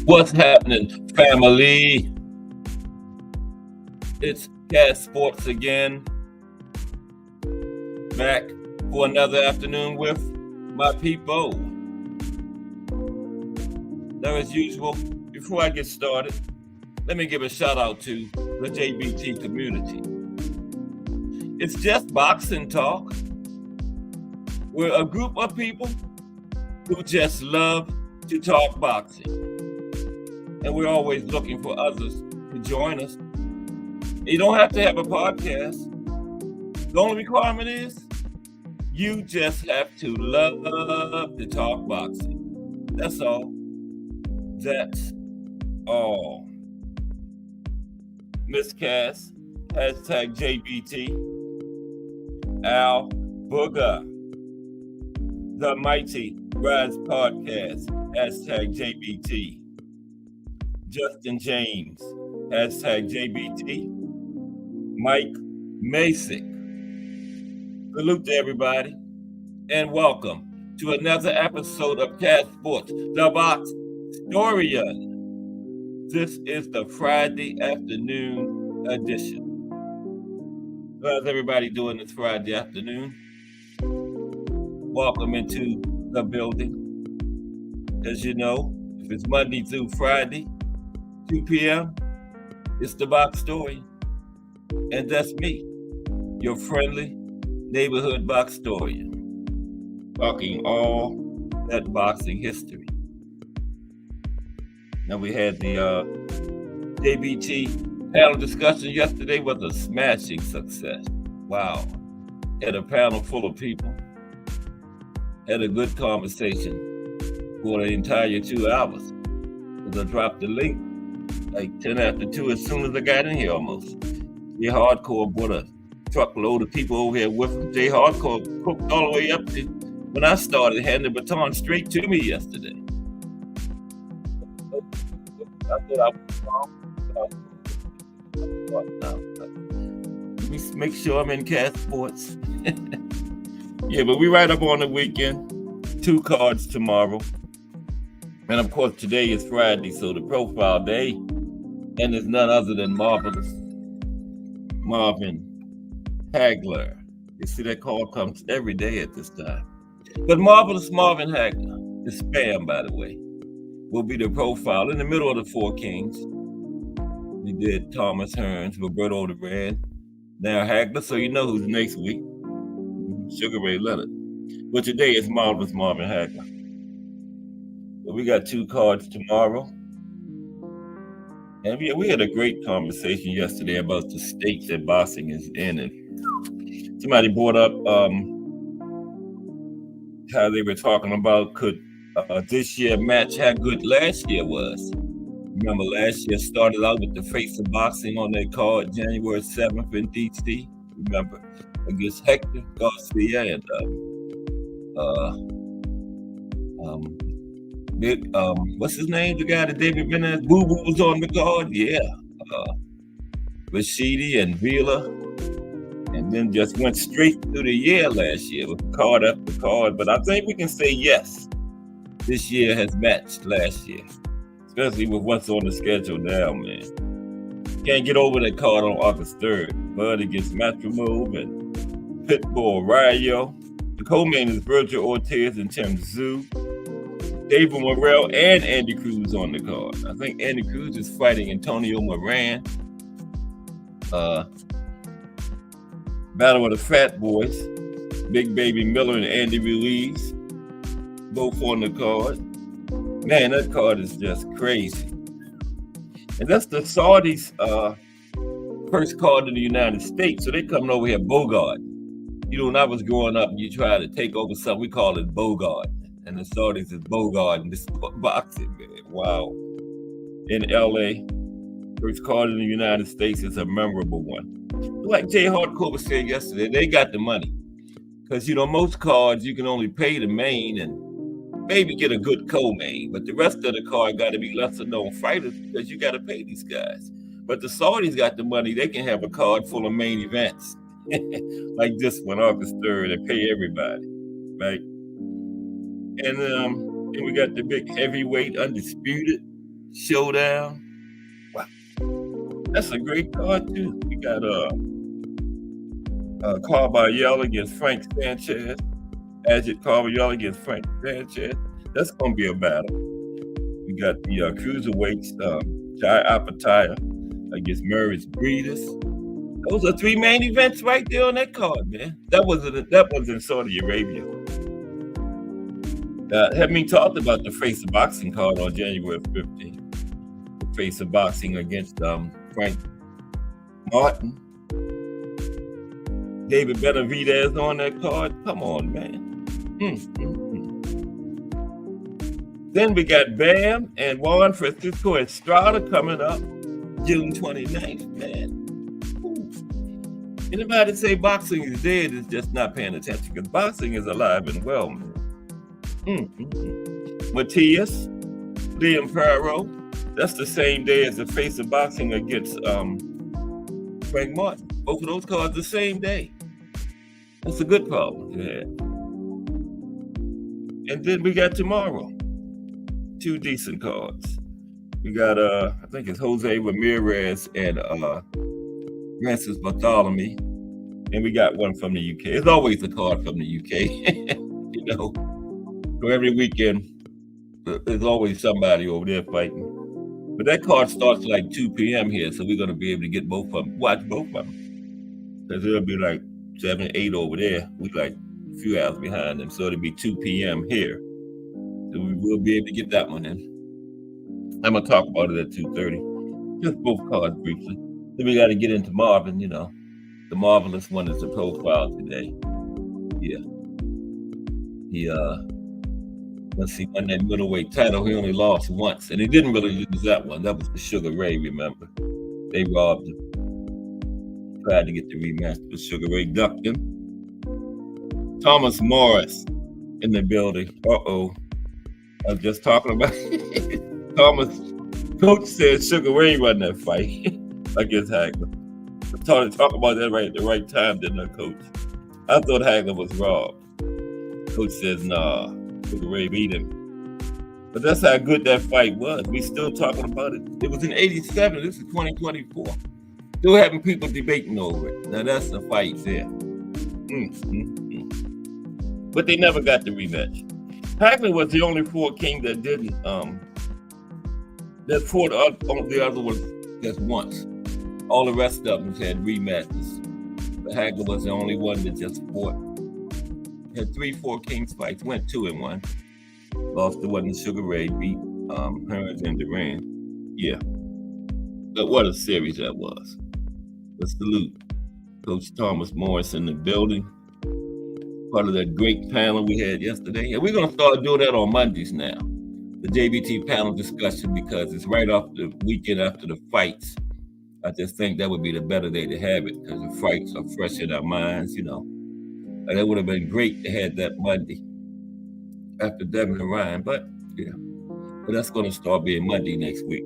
What's happening, family? It's Cat Sports again, back for another afternoon with my people. Now, as usual, before I get started, let me give a shout out to the JBT community. It's just boxing talk. We're a group of people who just love to talk boxing. And we're always looking for others to join us. You don't have to have a podcast. The only requirement is you just have to love to talk boxing. That's all. That's all. Miss Cass, hashtag JBT. Al Booger, the Mighty Rise Podcast, hashtag JBT. Justin James, hashtag JBT. Mike Masick. Salute to everybody, and welcome to another episode of Cat Sports, the Box Historian. This is the Friday afternoon edition. How's everybody doing this Friday afternoon? Welcome into the building. As you know, if it's Monday through Friday, 2 p.m., it's the Box Story. And that's me, your friendly neighborhood box historian, talking all that boxing history. Now, we had the JBT panel discussion yesterday, was a smashing success. Wow. Had a panel full of people. Had a good conversation for the entire 2 hours. I dropped the link like 10 after 2 as soon as I got in here almost. Jay Hardcore brought a truckload of people over here with him. Jay Hardcore cooked all the way up to when I started, handing the baton straight to me yesterday. I thought I was wrong. Let me make sure I'm in Cat Sports. Yeah, but we right up on the weekend. 2 cards tomorrow. And of course, today is Friday, so the profile day. And it's none other than Marvelous Marvin Hagler. You see that call comes every day at this time. But Marvelous Marvin Hagler, the spam, by the way, will be the profile in the middle of the 4 Kings. We did Thomas Hearns, Roberto Duran, now Hagler, so you know who's next week. Sugar Ray Leonard. But today is Marvelous Marvin Hagler. So we got 2 cards tomorrow. And we had a great conversation yesterday about the state that boxing is in. And somebody brought up how they were talking about could this year match how good last year was. Remember, last year started out with the Face of Boxing on that card, January 7th in D.C. Remember, against Hector Garcia and what's his name? The guy that David Menez Boo Boo was on the card? Yeah. Rashidi and Vila. And then just went straight through the year last year with card after card. But I think we can say yes, this year has matched last year. Especially with what's on the schedule now, man. Can't get over that card on August 3rd. Bud against Matrimove and Pitbull Rayo. The co-main is Virgil Ortiz and Tim Tszyu. David Morrell and Andy Cruz on the card. I think Andy Cruz is fighting Antonio Moran. Battle of the Fat Boys. Big Baby Miller and Andy Ruiz. Both on the card. Man, that card is just crazy. And that's the Saudis' first card in the United States. So they coming over here Bogart. You know, when I was growing up, you try to take over something, we call it Bogart. And the Saudis is Bogart and this boxing, man. Wow. In LA, first card in the United States is a memorable one. Like Jay Hardcore was saying yesterday, they got the money. Because, you know, most cards, you can only pay the main and maybe get a good co-main. But the rest of the card got to be lesser known fighters because you got to pay these guys. But the Saudis got the money. They can have a card full of main events. Like this one, August 3rd, and pay everybody, right? And then we got the big heavyweight undisputed Showdown. Wow, that's a great card too. We got Carvalho against Frank Sanchez. Ajit Carvalho against Frank Sanchez. That's gonna be a battle. We got the cruiserweights, Jai Apataya against Maurice Breedis. Those are 3 main events right there on that card, man. That was in Saudi Arabia. Having talked about the Face of Boxing card on January 15th. The Face of Boxing against Frank Martin. David Benavidez on that card. Come on, man. Then we got Bam and Juan Francisco Estrada coming up June 29th, man. Anybody say boxing is dead is just not paying attention, because boxing is alive and well, man. Matias, Liam Farrow, that's the same day as the Face of Boxing against Frank Martin. Both of those cards the same day. That's a good problem to have. And then we got tomorrow 2 decent cards. We got I think it's Jose Ramirez and Francis Bartholomew, and we got one from the UK. It's always a card from the UK, you know. So every weekend, there's always somebody over there fighting. But that card starts like 2 p.m. here, so we're gonna be able to get both of them, watch both of them, because it'll be like 7, 8 over there. We like a few hours behind them, so it'll be 2 p.m. here. So we will be able to get that one in. I'm gonna talk about it at 2:30. Just both cards briefly. Then we got to get into Marvin, you know. The marvelous one is the profile today. Yeah. He let's see, won that middleweight title. He only lost once, and he didn't really lose that one. That was the Sugar Ray, remember? They robbed him. Tried to get the rematch, but Sugar Ray ducked him. Thomas Morris in the building. Uh-oh. I was just talking about Thomas. Coach said Sugar Ray won that fight against Hagler. I started to talk about that right at the right time, didn't I, Coach? I thought Hagler was robbed. Coach says, nah, Sugar Ray beat him. But that's how good that fight was. We still talking about it. It was in 87. This is 2024. Still having people debating over it. Now that's the fight there. But they never got the rematch. Hagler was the only Ford King that didn't. That fought the other ones just once. All the rest of them had rematches. But Hagler was the only one that just fought. Had 3 Ford Kings fights, went 2-1. Lost the one that Sugar Ray beat Hearns and Duran. Yeah. But what a series that was. But salute Coach Thomas Morris in the building. Part of that great panel we had yesterday. And we're going to start doing that on Mondays now. The JBT panel discussion, because it's right off the weekend after the fights. I just think that would be the better day to have it, because the fights are fresh in our minds, you know. And it would have been great to have that Monday after Devin and Ryan, but yeah. But that's going to start being Monday next week.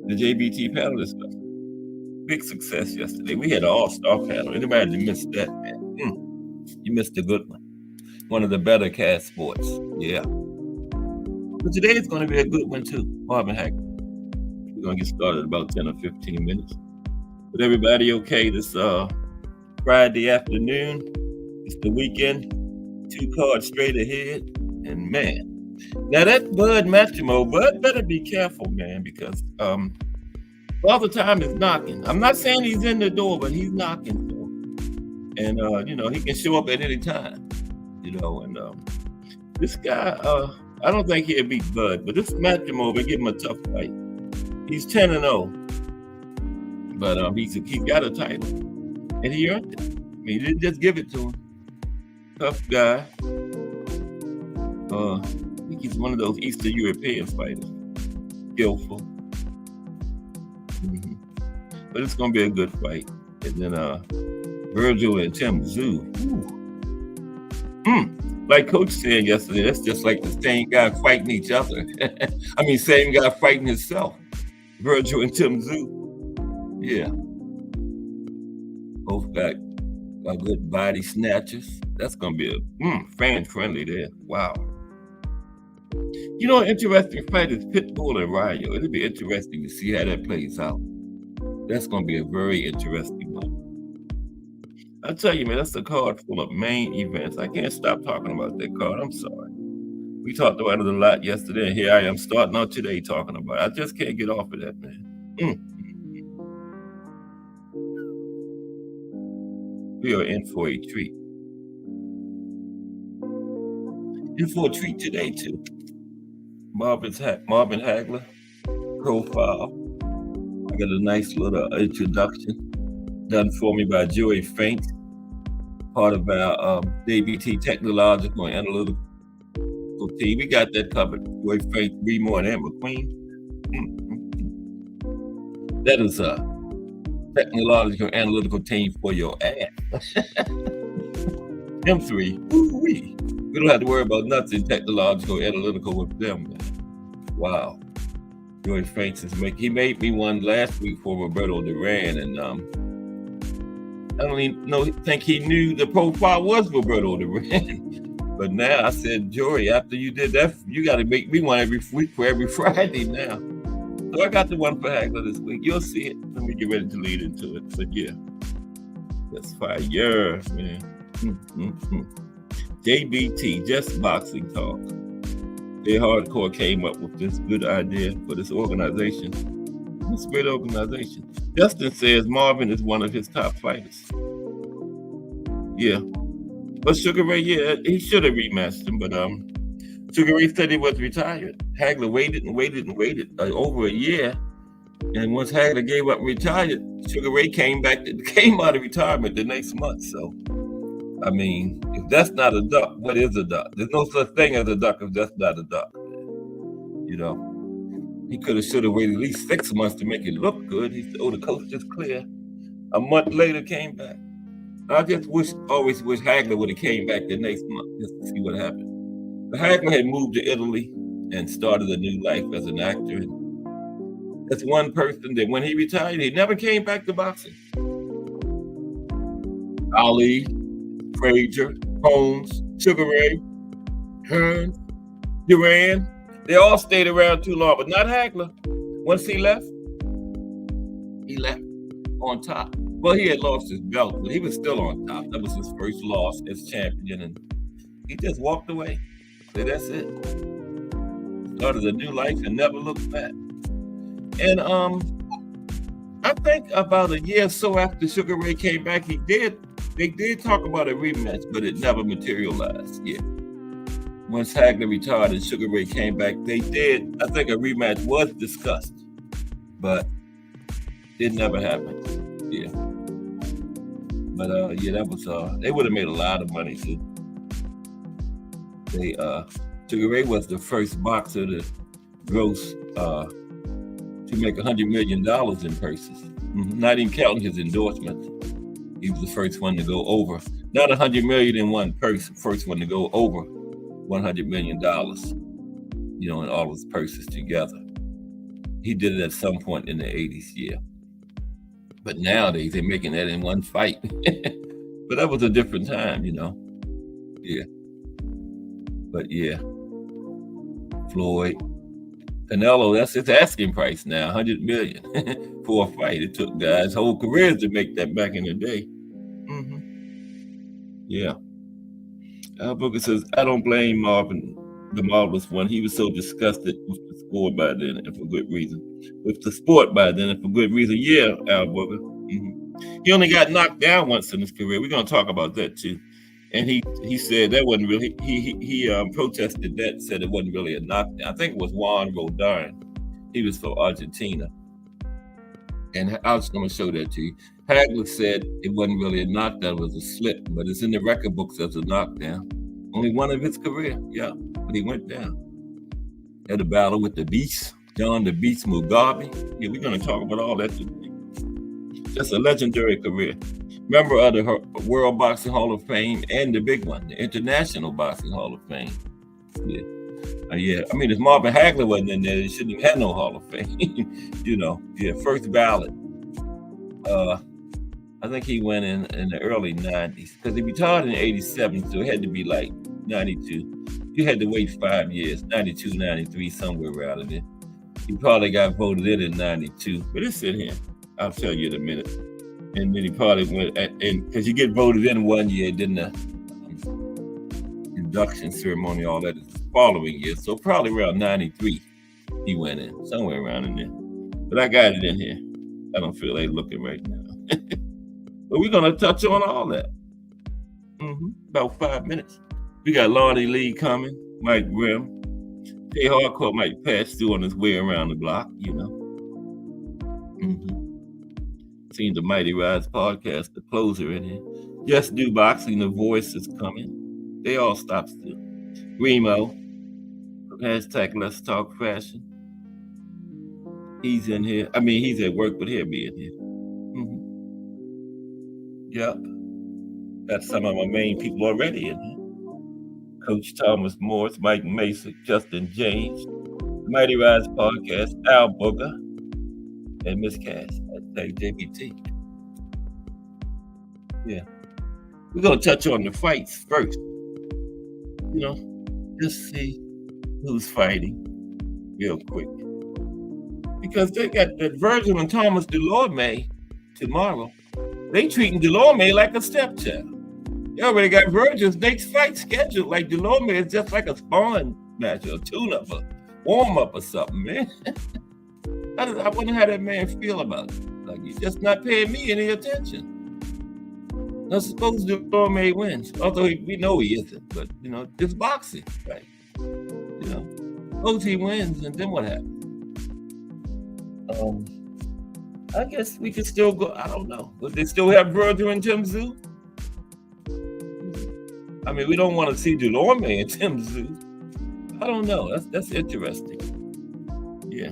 The JBT panel discussion. Big success yesterday. We had an all-star panel. Anybody that missed that, man? You missed a good one. One of the better cast sports. Yeah. But today is going to be a good one too. Marvin Hagler. We're going to get started in about 10 or 15 minutes. But everybody okay this Friday afternoon? It's the weekend. 2 cards straight ahead. And man, now that Bud Matchimo, Bud better be careful, man, because all the time is knocking. I'm not saying he's in the door, but he's knocking. And, you know, he can show up at any time, you know. And this guy, I don't think he'll beat Bud, but this Matchimo will give him a tough fight. He's 10-0, but he's got a title, and he earned it. I mean, he didn't just give it to him. Tough guy. I think he's one of those Eastern European fighters. Skillful. But it's going to be a good fight. And then Virgil and Tim Zhu. Like Coach said yesterday, that's just like the same guy fighting each other. I mean, same guy fighting himself. Virgil and Tim Zhu. Yeah. Both got good body snatches. That's going to be a fan-friendly there. Wow. You know, an interesting fight is Pitbull and Ryo. It'll be interesting to see how that plays out. That's going to be a very interesting one. I tell you, man, that's a card full of main events. I can't stop talking about that card. I'm sorry. We talked about it a lot yesterday, and here I am starting out today talking about it. I just can't get off of that, man. We are in for a treat. In for a treat today, too. Marvin Hagler profile. I got a nice little introduction done for me by Joey Faint, part of our DBT Technological and Analytical team. We got that covered. Joey Faint, Remore, and McQueen. That is a technological analytical team for your ass. Them three. Woo-wee. We don't have to worry about nothing technological, analytical with them, man. Wow. Joey Faints he made me one last week for Roberto Duran, and I don't even think he knew the profile was Roberto Duran. But now I said, Joey, after you did that, you got to make me one every week for every Friday now. So I got the one for Hagler this week. You'll see it. Let me get ready to lead into it. But yeah, that's fire, man. JBT, Just Boxing Talk. They hardcore came up with this good idea for this organization. It's a great organization. Justin says Marvin is one of his top fighters. Yeah. But Sugar Ray, yeah, he should have rematched him, but Sugar Ray said he was retired. Hagler waited over a year. And once Hagler gave up and retired, Sugar Ray came out of retirement the next month. So, I mean, if that's not a duck, what is a duck? There's no such thing as a duck if that's not a duck. You know, he should have waited at least 6 months to make it look good. He said, oh, the coast is clear. A month later came back. I just always wish Hagler would have came back the next month just to see what happened. But Hagler had moved to Italy and started a new life as an actor. And that's one person that when he retired, he never came back to boxing. Ali, Frazier, Holmes, Sugar Ray, Hearn, Duran, they all stayed around too long, but not Hagler. Once he left on top. Well, he had lost his belt, but he was still on top. That was his first loss as champion, and he just walked away. So that's it. Started a new life and never looked back. And I think about a year or so after Sugar Ray came back, they did talk about a rematch, but it never materialized. Yeah. Once Hagler retired and Sugar Ray came back, I think a rematch was discussed, but it never happened. Yeah. But yeah, that was they would have made a lot of money too. Sugar Ray was the first boxer to gross to make $100 million in purses. Not even counting his endorsements. He was the first one to go over. Not $100 million in one purse, first one to go over $100 million, you know, in all his purses together. He did it at some point in the 80s, yeah. But nowadays, they're making that in one fight. But that was a different time, you know. Yeah. But yeah. Floyd. Canelo, that's his asking price now, $100 million for a fight. It took guys' whole careers to make that back in the day. Yeah. Al Booker says, I don't blame Marvin, the marvelous one. He was so disgusted with the sport by then and for good reason. Yeah, Al Booker. He only got knocked down once in his career. We're going to talk about that too. And he said that wasn't really, he protested that, said it wasn't really a knockdown. I think it was Juan Rodin. He was for Argentina. And I was going to show that to you. Hagler said it wasn't really a knockdown, it was a slip, but it's in the record books as a knockdown. Only one of his career, yeah, but he went down. Had a battle with the Beast, John the Beast Mugabe. Yeah, we're going to talk about all that today. Just a legendary career. Member of the World Boxing Hall of Fame and the big one, the International Boxing Hall of Fame. Yeah. Yeah, I mean, if Marvin Hagler wasn't in there, they shouldn't have had no Hall of Fame. You know, yeah, first ballot. I think he went in the early 90s because he retired in 87, so it had to be like 92. You had to wait 5 years, 92, 93, somewhere around in there. He probably got voted in 92, but it's in here. I'll tell you in a minute. And then he probably went, and because you get voted in 1 year, then the induction ceremony, all that is the following year. So probably around 93, he went in, somewhere around in there. But I got it in here. I don't feel like looking right now. But we're going to touch on all that. About 5 minutes. We got Lonnie Lee coming, Mike Grimm. Jay Hardcore might pass through on his way around the block, you know. Seen the Mighty Rise podcast, the closer in here. Just Do Boxing, the voice is coming. They all stop still. Remo, hashtag Let's Talk Fashion. He's in here. I mean, he's at work, but he'll be in here. Yep. Got some of my main people already in here. Coach Thomas Morris, Mike Mason, Justin James, Mighty Rise Podcast, Al Booger, and Miss Cass. Hashtag JBT. Yeah. We're going to touch on the fights first. You know, just see who's fighting real quick. Because they got that Virgil and Thomas Delorme tomorrow. They treating Delorme like a stepchild. They already got Virgil's next fight scheduled. Like Delorme is just like a sparring match or a tune-up, a warm-up or something, man. I wonder how that man feel about it. Like, he's just not paying me any attention. Not supposed Delorme wins, although we know he isn't. But, you know, it's boxing, right? You know, suppose he wins, and then what happens? I guess we could still go. I don't know. Would they still have Virgil and Tim Tszyu? I mean, we don't want to see Delorme and Tim Tszyu. I don't know. That's interesting. Yeah.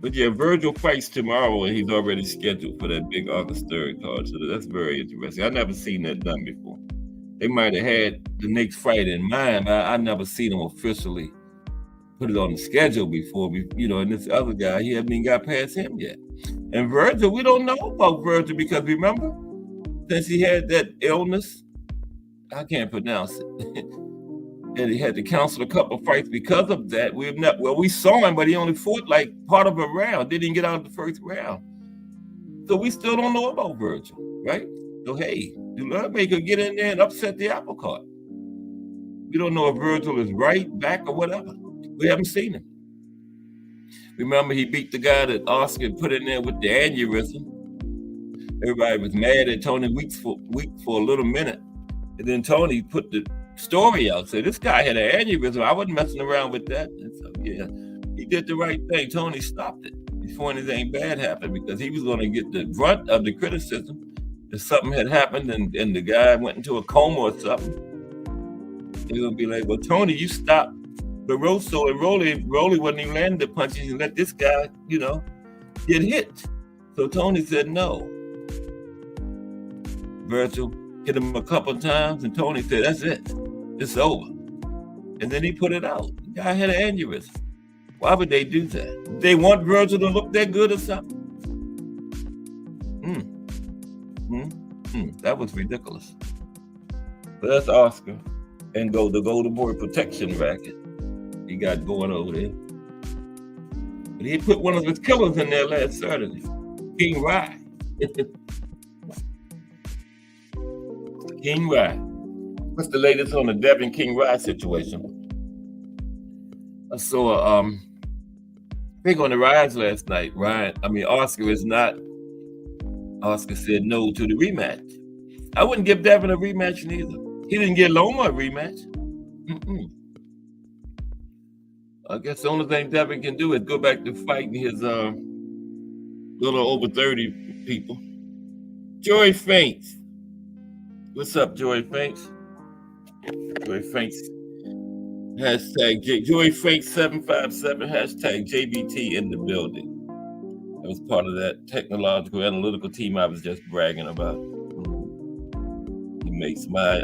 But yeah, Virgil fights tomorrow, and he's already scheduled for that big August 3rd card. So that's very interesting. I've never seen that done before. They might have had the next fight in mind, but I never seen them officially put it on the schedule before. You know, and this other guy, he hasn't even got past him yet. And Virgil, we don't know about Virgil because remember, since he had that illness, I can't pronounce it. And he had to cancel a couple of fights because of that. We saw him, but he only fought like part of a round. Didn't even get out of the first round. So we still don't know about Virgil, right? So hey, Delorme could get in there and upset the apple cart. We don't know if Virgil is right, back, or whatever. We haven't seen him. Remember, he beat the guy that Oscar put in there with the aneurysm. Everybody was mad at Tony Week for a little minute. And then Tony put the story out, said this guy had an aneurysm. I wasn't messing around with that. And so, yeah, he did the right thing. Tony stopped it before anything bad happened because he was going to get the brunt of the criticism if something had happened and the guy went into a coma or something. They're going to be like, well, Tony, you stopped Barroso and Rolly wasn't even landing the punches and let this guy, you know, get hit. So Tony said no. Virgil hit him a couple of times and Tony said, that's it. It's over. And then he put it out. The guy had an aneurysm. Why would they do that? Did they want Virgil to look that good or something? That was ridiculous. But that's Oscar and the Golden Boy protection racket he got going over there. But he put one of his killers in there last Saturday, King Rye. King Rye. What's the latest on the Devin King Rye situation? I saw I think on the Rise last night, Oscar said no to the rematch. I wouldn't give Devin a rematch neither. He didn't get Loma a rematch. I guess the only thing Devin can do is go back to fighting his little over 30 people. Joy Faints. What's up, Joy Faints? Joy Faints. Hashtag Joy Faints 757. Hashtag JBT in the building. That was part of that technological analytical team I was just bragging about. He makes my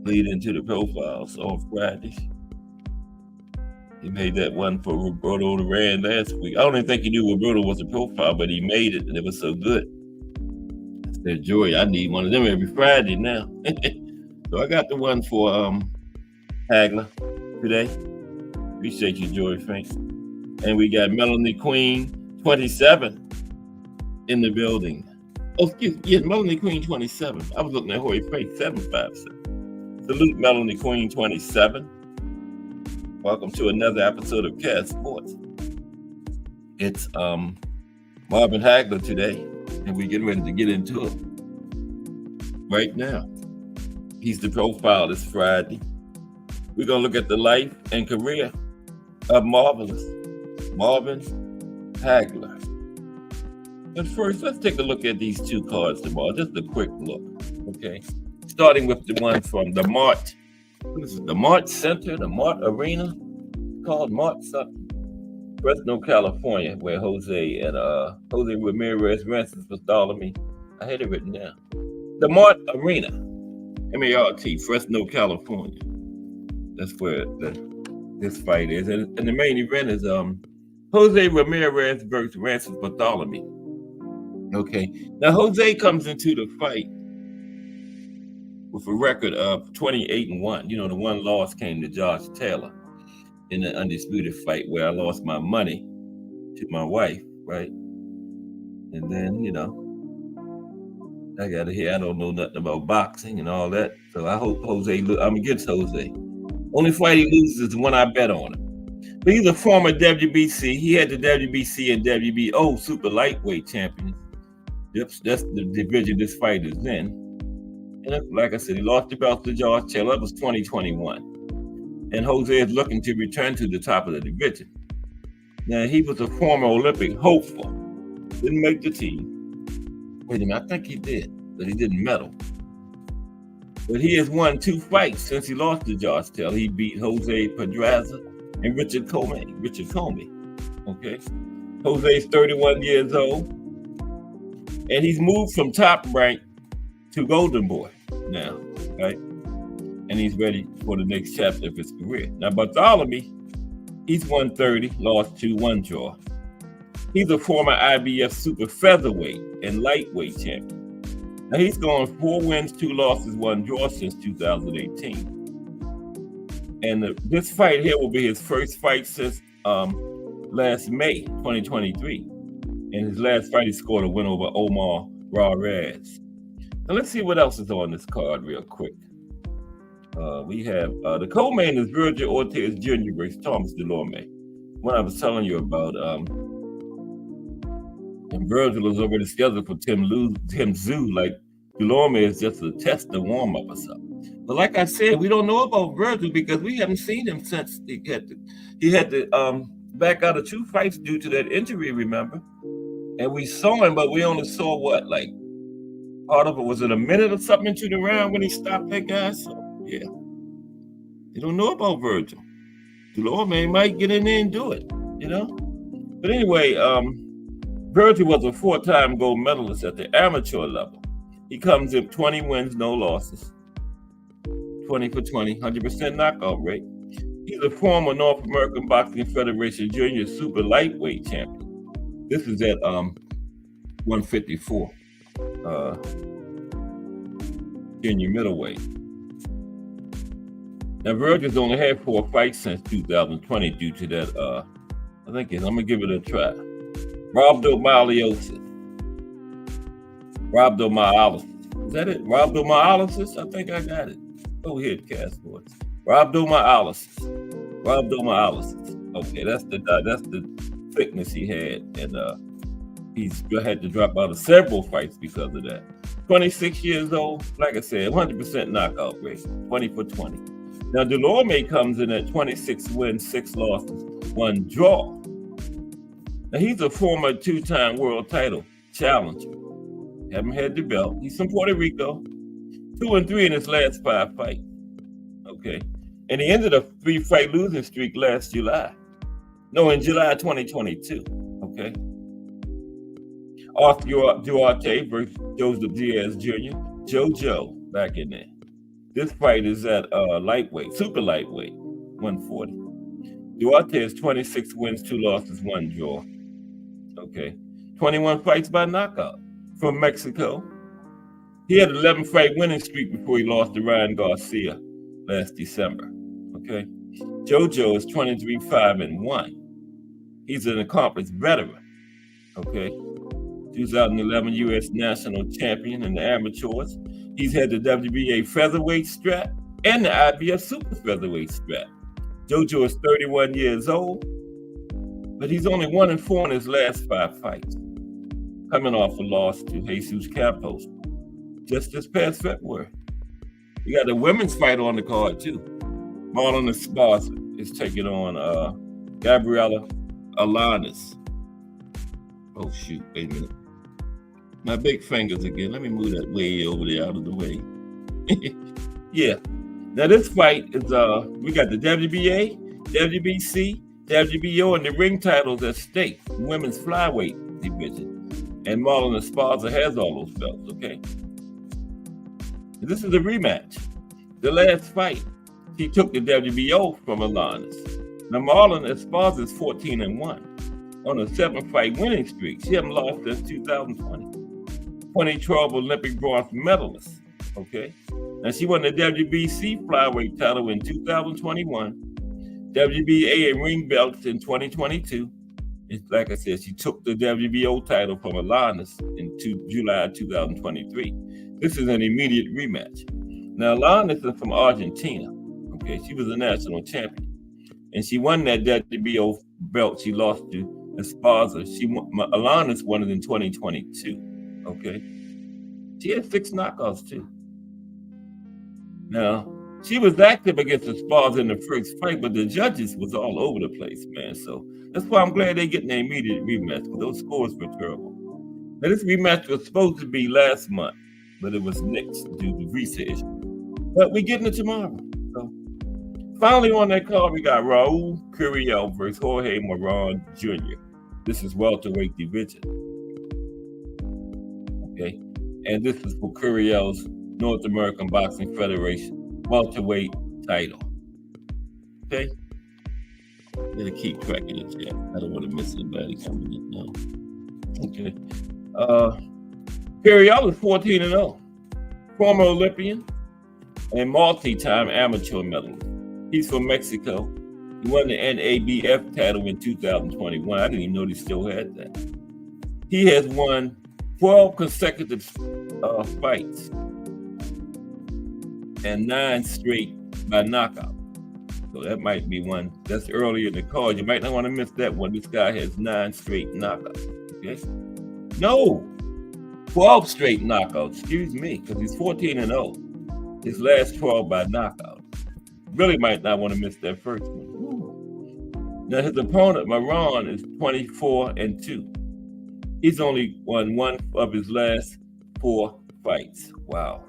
lead into the profiles on Fridays. He made that one for Roberto Duran last week. I don't even think he knew Roberto was a profile, but he made it, and it was so good. I said, Joy, I need one of them every Friday now. So I got the one for Hagler today. Appreciate you, Joy Finks. And we got Melanie Queen 27 in the building. Oh, excuse me. Yeah, Melanie Queen 27. I was looking at Joy Finks 757. Salute Melanie Queen 27. Welcome to another episode of Cat Sports. It's Marvin Hagler today, and we're getting ready to get into it right now. He's the profile this Friday. We're going to look at the life and career of Marvin Hagler. But first, let's take a look at these two cards tomorrow. Just a quick look, okay? Starting with the one from the Mart. What is it? The Mart Center, the Mart Arena, called Mart something. Fresno, California, where Jose Ramirez Rancis Bartholomew. I had it written down. The Mart Arena, M-A-R-T, Fresno, California. That's where this fight is, and the main event is Jose Ramirez versus Rancis Bartholomew. Okay, now Jose comes into the fight with a record of 28-1. You know, the one loss came to Josh Taylor in the undisputed fight where I lost my money to my wife, right? And then, you know, I got to hear I don't know nothing about boxing and all that. So I hope I'm against Jose. Only fight he loses is the one I bet on him. But he's a former WBC. He had the WBC and WBO super lightweight champions. That's the division this fight is in. And like I said, he lost the belt to Josh Taylor. That was 2021. And Jose is looking to return to the top of the division. Now, he was a former Olympic hopeful. Didn't make the team. Wait a minute, I think he did, but he didn't medal. But he has won 2 fights since he lost to Josh Taylor. He beat Jose Pedraza and Richard Comey. Okay? Jose's 31 years old. And he's moved from top rank to Golden Boy now, right? And he's ready for the next chapter of his career. Now, Bartholomew, he's 130, lost 2, 1 draw. He's a former IBF super featherweight and lightweight champion. Now, he's gone 4 wins, 2 losses, 1 draw since 2018. And this fight here will be his first fight since last May 2023. And his last fight, he scored a win over Omar Juarez. Now, let's see what else is on this card real quick. We have the co-main is Virgil Ortiz Jr. versus Thomas Delorme. What I was telling you about, and Virgil is already scheduled for Tim Tszyu, like Delorme is just a test, a warm-up or something. But like I said, we don't know about Virgil because we haven't seen him since he had to back out of 2 fights due to that injury, remember? And we saw him, but we only saw what, like part of it was it a minute or something into the round when he stopped that guy. So yeah, you don't know about Virgil. Delorme might get in there and do it, you know. But anyway, Virgil was a 4-time gold medalist at the amateur level. He comes in 20 wins, no losses, 20 for 20, 100% knockout rate. He's a former North American Boxing Federation Junior Super Lightweight champion. This is at 154, junior middleweight. Now, Virgil's only had 4 fights since 2020 due to that, I'm going to give it a try. Rhabdomyolysis. Is that it? Rhabdomyolysis? I think I got it. Go ahead, Cat Sports. Rhabdomyolysis. Okay, that's the thickness he had, and he's had to drop out of several fights because of that. 26 years old, like I said, 100% knockout rate, 20 for 20. Now, Delorme comes in at 26 wins, 6 losses, 1 draw. Now, he's a former 2-time world title challenger. Haven't had the belt. He's from Puerto Rico, 2-3 in his last 5 fights. Okay, and he ended a 3-fight losing streak last July. No, in July 2022. Okay. Arthur Duarte versus Joseph Diaz Jr. JoJo back in there. This fight is at lightweight, super lightweight, 140. Duarte has 26 wins, 2 losses, 1 draw. Okay. 21 fights by knockout. From Mexico. He had an 11-fight winning streak before he lost to Ryan Garcia last December. Okay, JoJo is 23-5-1. He's an accomplished veteran. Okay, 2011 U.S. national champion in the amateurs. He's had the WBA featherweight strap and the IBF super featherweight strap. JoJo is 31 years old, but he's only 1-4 in his last 5 fights, coming off a loss to Jesus Campos just this past February. You got the women's fight on the card too. Marlon Esparza is taking on Gabriela Alanis. Oh shoot, wait a minute. My big fingers again. Let me move that way over there out of the way. Yeah. Now this fight is we got the WBA, WBC, WBO, and the ring titles at stake, women's flyweight division. And Marlon Esparza has all those belts, okay? This is a rematch. The last fight, he took the WBO from Alanis. Now Marlon Esparza is 14-1 on a 7-fight winning streak. She hasn't lost since 2020. 2012 Olympic bronze medalist, okay? Now she won the WBC flyweight title in 2021, WBA and ring belts in 2022. It's like I said, she took the WBO title from Alanis in July 2023. This is an immediate rematch. Now Alanis is from Argentina, okay? She was a national champion, and she won that WBO belt. She lost to Esparza. Alanis won it in 2022. Okay, she had 6 knockouts too. Now she was active against the Esparza in the first fight, but the judges was all over the place, man. So that's why I'm glad they're getting an immediate rematch, because those scores were terrible. Now this rematch was supposed to be last month, but it was nixed due to visa issues. But we're getting it tomorrow. So finally on that card, we got Raul Curiel versus Jorge Moran Jr. This is welterweight division. Okay, and this is for Curiel's North American Boxing Federation welterweight title. Okay, I'm gonna keep tracking it here. I don't want to miss anybody coming in now. Okay, Curiel is 14-0, former Olympian and multi-time amateur medalist. He's from Mexico. He won the NABF title in 2021. I didn't even know he still had that. He has won 12 consecutive fights and 9 straight by knockout. So that might be one that's early in the card. You might not want to miss that one. This guy has 9 straight knockouts. Okay? No, 12 straight knockouts. Excuse me, because he's 14-0. His last 12 by knockout. Really might not want to miss that first one. Ooh. Now his opponent, Moran, is 24-2. He's only won 1 of his last 4 fights. Wow.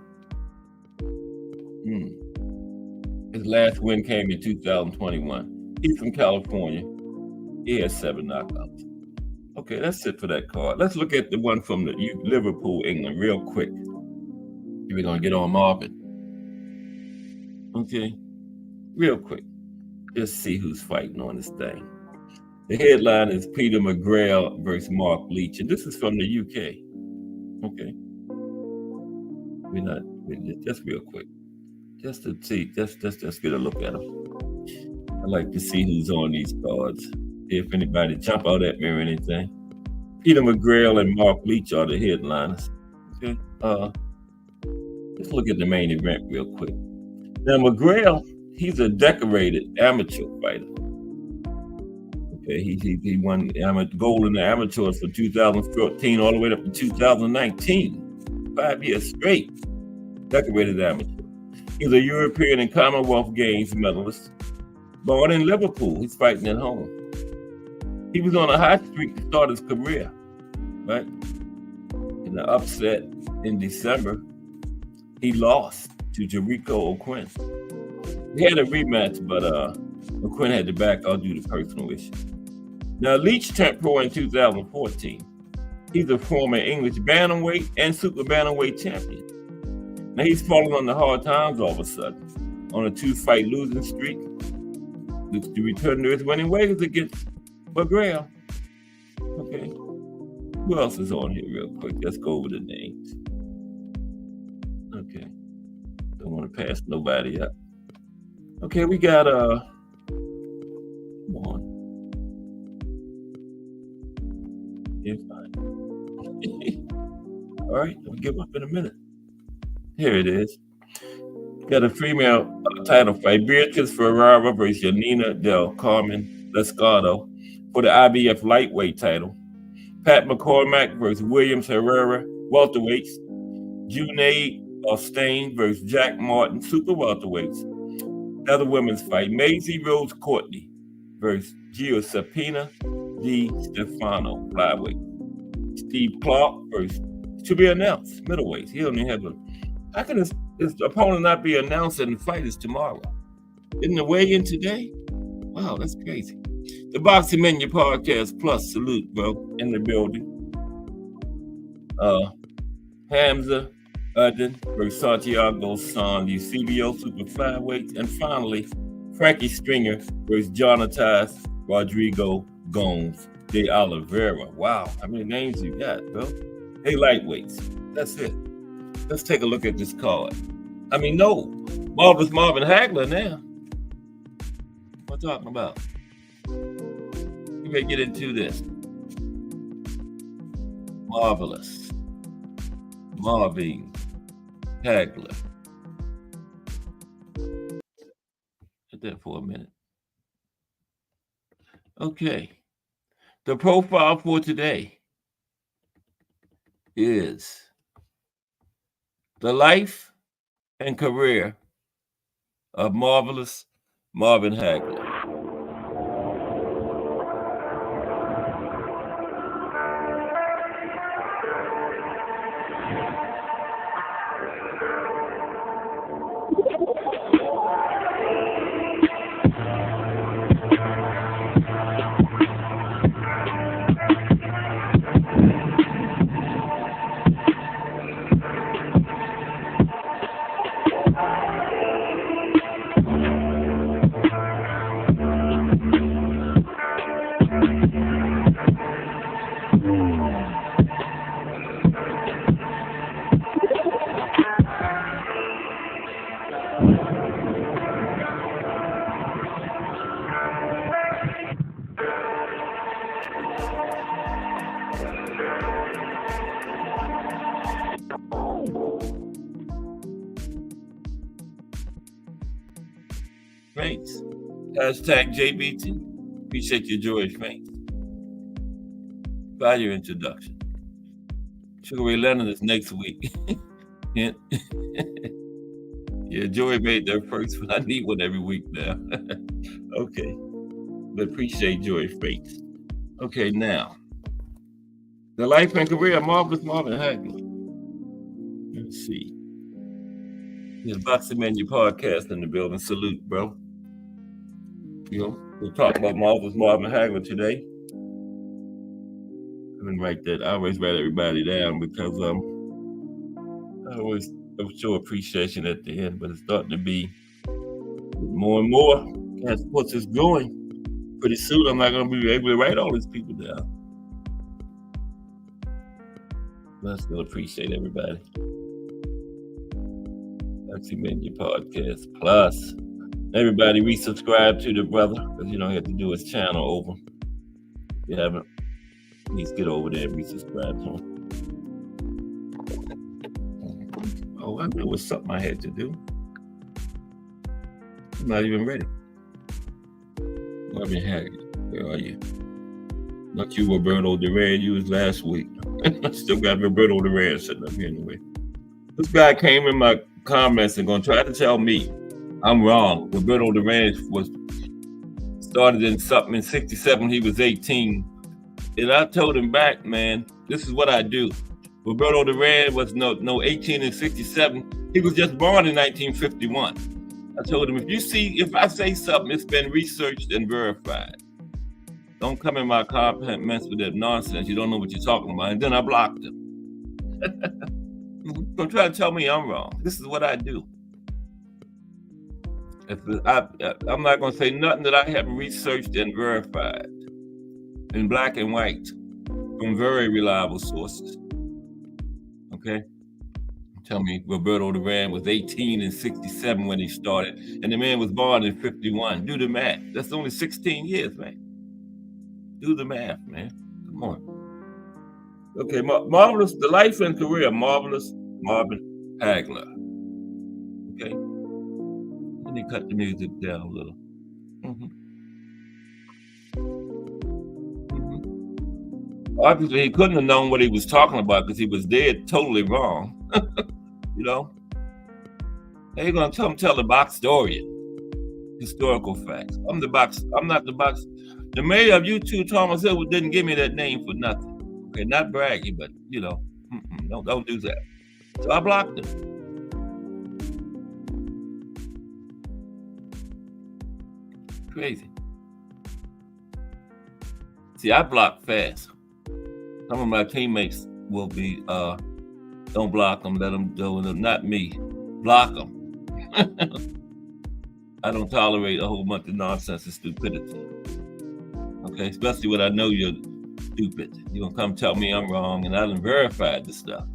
His last win came in 2021. He's from California. He has 7 knockouts. Okay, that's it for that card. Let's look at the one from the Liverpool, England, real quick. We're gonna get on Marvin. Okay, real quick. Just see who's fighting on this thing. The headline is Peter McGrail versus Mark Leach, and this is from the UK. Okay, just real quick, just to see, just get a look at them. I like to see who's on these cards. If anybody jump out at me or anything. Peter McGrail and Mark Leach are the headliners. Okay, let's look at the main event real quick. Now McGrail, he's a decorated amateur fighter. Okay, he won gold in the amateurs from 2014 all the way up to 2019. 5 years straight, decorated amateur. He's a European and Commonwealth Games medalist. Born in Liverpool, he's fighting at home. He was on a hot streak to start his career, right? In the upset in December, he lost to Jericho O'Quinn. He had a rematch, but O'Quinn had to back out due to personal issues. Now, Leach turned pro in 2014. He's a former English bantamweight and super bantamweight champion. Now, he's fallen on the hard times all of a sudden. On a 2-fight losing streak, looks to return to his winning ways against McGrail. Okay. Who else is on here real quick? Let's go over the names. want to pass nobody up. Okay, we got come on. Yeah, fine. All right, we'll give up in a minute. Here it is. Got a female title fight. Beatrice Ferrara versus Yanina Del Carmen Lescado for the IBF lightweight title. Pat McCormack versus Williams Herrera welterweights. Junaid Ostain versus Jack Martin super welterweights. Another women's fight. Maisie Rose Courtney versus Giuseppina Di Stefano flyweight. Steve Clark versus, to be announced, middleweights. He don't even have a. How can his opponent not be announced and the fight is tomorrow? Isn't the weigh-in today? Wow, that's crazy. The Boxing Menu Podcast Plus, salute, bro, in the building. Hamza Udin versus Santiago San, the CBO super flyweights. And finally, Frankie Stringer versus Jonatas Rodrigo Gomes de Oliveira. Wow, how many names you got, bro? Hey, lightweights. That's it. Let's take a look at this card. I mean, no, Marvelous Marvin Hagler now. What I'm talking about? We may get into this. Marvelous Marvin Hagler. Hit that for a minute. Okay. The profile for today is the life and career of Marvelous Marvin Hagler. Thanks. Hashtag JBT. Appreciate your George. Thanks. By your introduction. Sugar Ray Leonard is next week. Yeah, Joey made their first one. I need one every week now. Okay. But appreciate Joey Fates. Okay, now. The life and career of Marvelous Marvin Hagler. Let's see. The Boxing Menu Podcast in the building. Salute, bro. You know, we'll talk about Marvelous Marvin Hagler today. I didn't write that. I always write everybody down because I always show appreciation at the end, but it's starting to be more and more. That's what's this going. Pretty soon, I'm not going to be able to write all these people down. But I still appreciate everybody. Boxing Menu Podcast Plus. Everybody resubscribe to the brother because you don't have to do his channel over. If you haven't, please get over there and resubscribe to him. Oh, I knew it was something I had to do. I'm not even ready. Marvin Hagler, where are you? Not you, Roberto Duran. You was last week. I still got Roberto Duran sitting up here anyway. This guy came in my comments and gonna try to tell me I'm wrong. Roberto Duran was started in something in 67. He was 18. And I told him back, man, this is what I do. Roberto Duran was no 18 in 67. He was just born in 1951. I told him, if I say something, it's been researched and verified. Don't come in my comments with that nonsense. You don't know what you're talking about. And then I blocked him. Don't try to tell me I'm wrong. This is what I do. I'm not going to say nothing that I haven't researched and verified in black and white from very reliable sources. Okay? Tell me Roberto Duran was 18 in 67 when he started, and the man was born in 51. Do the math. That's only 16 years, man. Do the math, man. Come on. Okay, marvelous. The life and career of marvelous Marvin Hagler. Okay. Let me cut the music down a little. Obviously, he couldn't have known what he was talking about because he was dead totally wrong. You know? They're going to tell the box story, historical facts. I'm not the box. The mayor of U2, Thomas Hill, didn't give me that name for nothing. Okay, not bragging, but, you know, don't do that. So I blocked him. Crazy. See, I block fast. Some of my teammates will be, don't block them, let them do it. Not me. Block them. I don't tolerate a whole bunch of nonsense and stupidity. Okay, especially when I know you're stupid. You're gonna come tell me I'm wrong, and I done verified this stuff.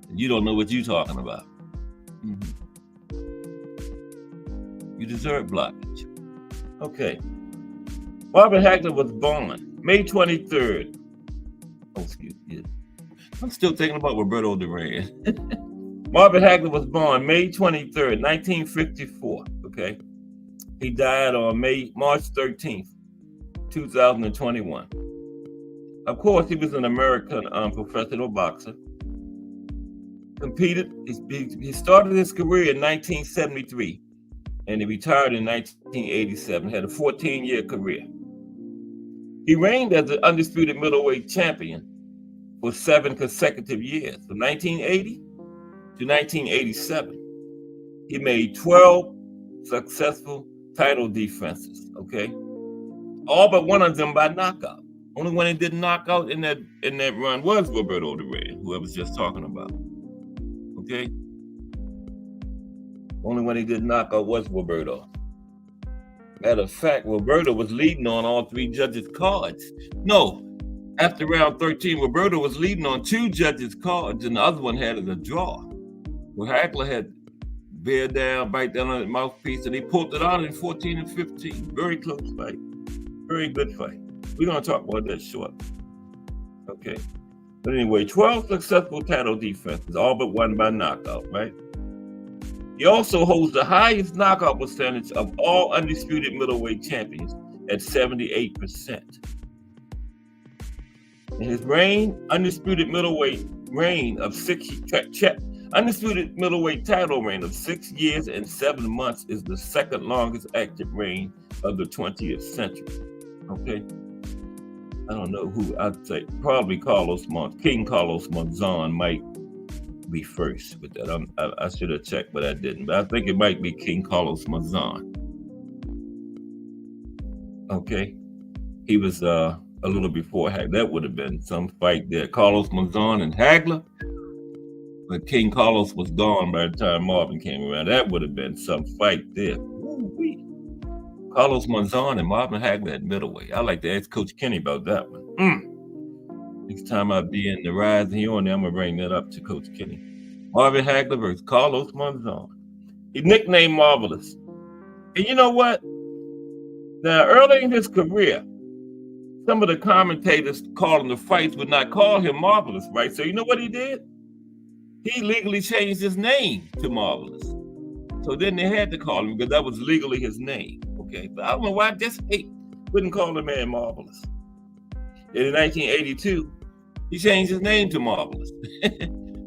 And you don't know what you're talking about. You deserve blockage. Okay. Marvin Hagler was born May 23rd. Oh, excuse me. I'm still thinking about Roberto Duran. Marvin Hagler was born May 23rd, 1954. Okay. He died on March 13th, 2021. Of course, he was an American professional boxer. Competed. He started his career in 1973, and he retired in 1987. Had a 14-year career. He reigned as the undisputed middleweight champion for 7 consecutive years, from 1980 to 1987. He made 12 successful title defenses, okay? All but one of them by knockout. Only one he didn't knock out in that run was Roberto Duran, who I was just talking about, okay? Only one he didn't knock out was Roberto. Matter of fact, Roberto was leading on all 3 judges' cards. No, after round 13, Roberto was leading on 2 judges' cards, and the other one had it a draw. Well, Hagler had bite down on the mouthpiece, and he pulled it out in 14 and 15. Very close fight. Very good fight. We're going to talk about that shortly. Okay. But anyway, 12 successful title defenses, all but one by knockout, right? He also holds the highest knockout percentage of all undisputed middleweight champions at 78%. In his undisputed middleweight title reign of 6 years and 7 months is the second longest active reign of the 20th century. Okay. I don't know who. I'd say probably King Carlos Monzon might be first with that. I should have checked, but I didn't. But I think it might be King Carlos Monzon. Okay. He was a little before Hagler. That would have been some fight there. Carlos Monzon and Hagler. But King Carlos was gone by the time Marvin came around. That would have been some fight there. Woo-wee. Carlos Monzon and Marvin Hagler at middleweight. I like to ask Coach Kenny about that one. Next time I be in the Rise here on there, I'm going to bring that up to Coach Kenny. Marvin Hagler versus Carlos Monzon. He nicknamed Marvelous. And you know what? Now, early in his career, some of the commentators calling the fights would not call him Marvelous, right? So you know what he did? He legally changed his name to Marvelous. So then they had to call him because that was legally his name. Okay, but I don't know why I just wouldn't call the man Marvelous. And in 1982, he changed his name to Marvelous.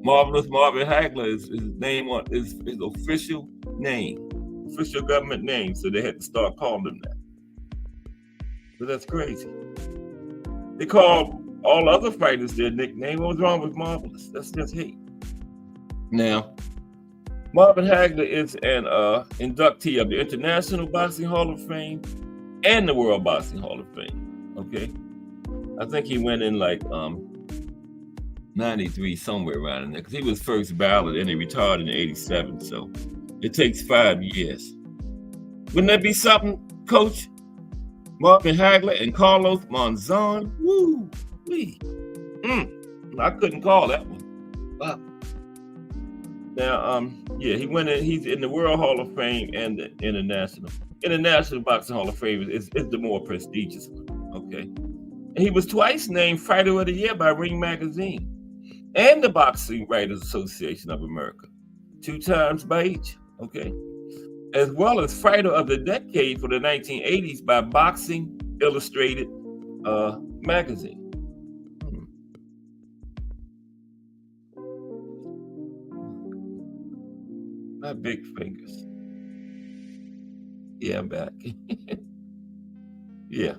Marvelous Marvin Hagler is his name is his official name, official government name. So they had to start calling him that. But that's crazy. They called all other fighters their nickname. What was wrong with Marvelous? That's just hate. Now, Marvin Hagler is an inductee of the International Boxing Hall of Fame and the World Boxing Hall of Fame. Okay, I think he went in like 93, somewhere around in there, because he was first ballot and he retired in 87. So it takes 5 years. Wouldn't that be something, Coach? Marvin Hagler and Carlos Monzon. Woo-wee. I couldn't call that one. Wow. Now, yeah, he went in. He's in the World Hall of Fame and the International Boxing Hall of Fame is the more prestigious one. Okay, and he was twice named Fighter of the Year by Ring Magazine and the Boxing Writers Association of America, 2 times by each. Okay, as well as Fighter of the Decade for the 1980s by Boxing Illustrated magazine. My big fingers. Yeah, I'm back. Yeah.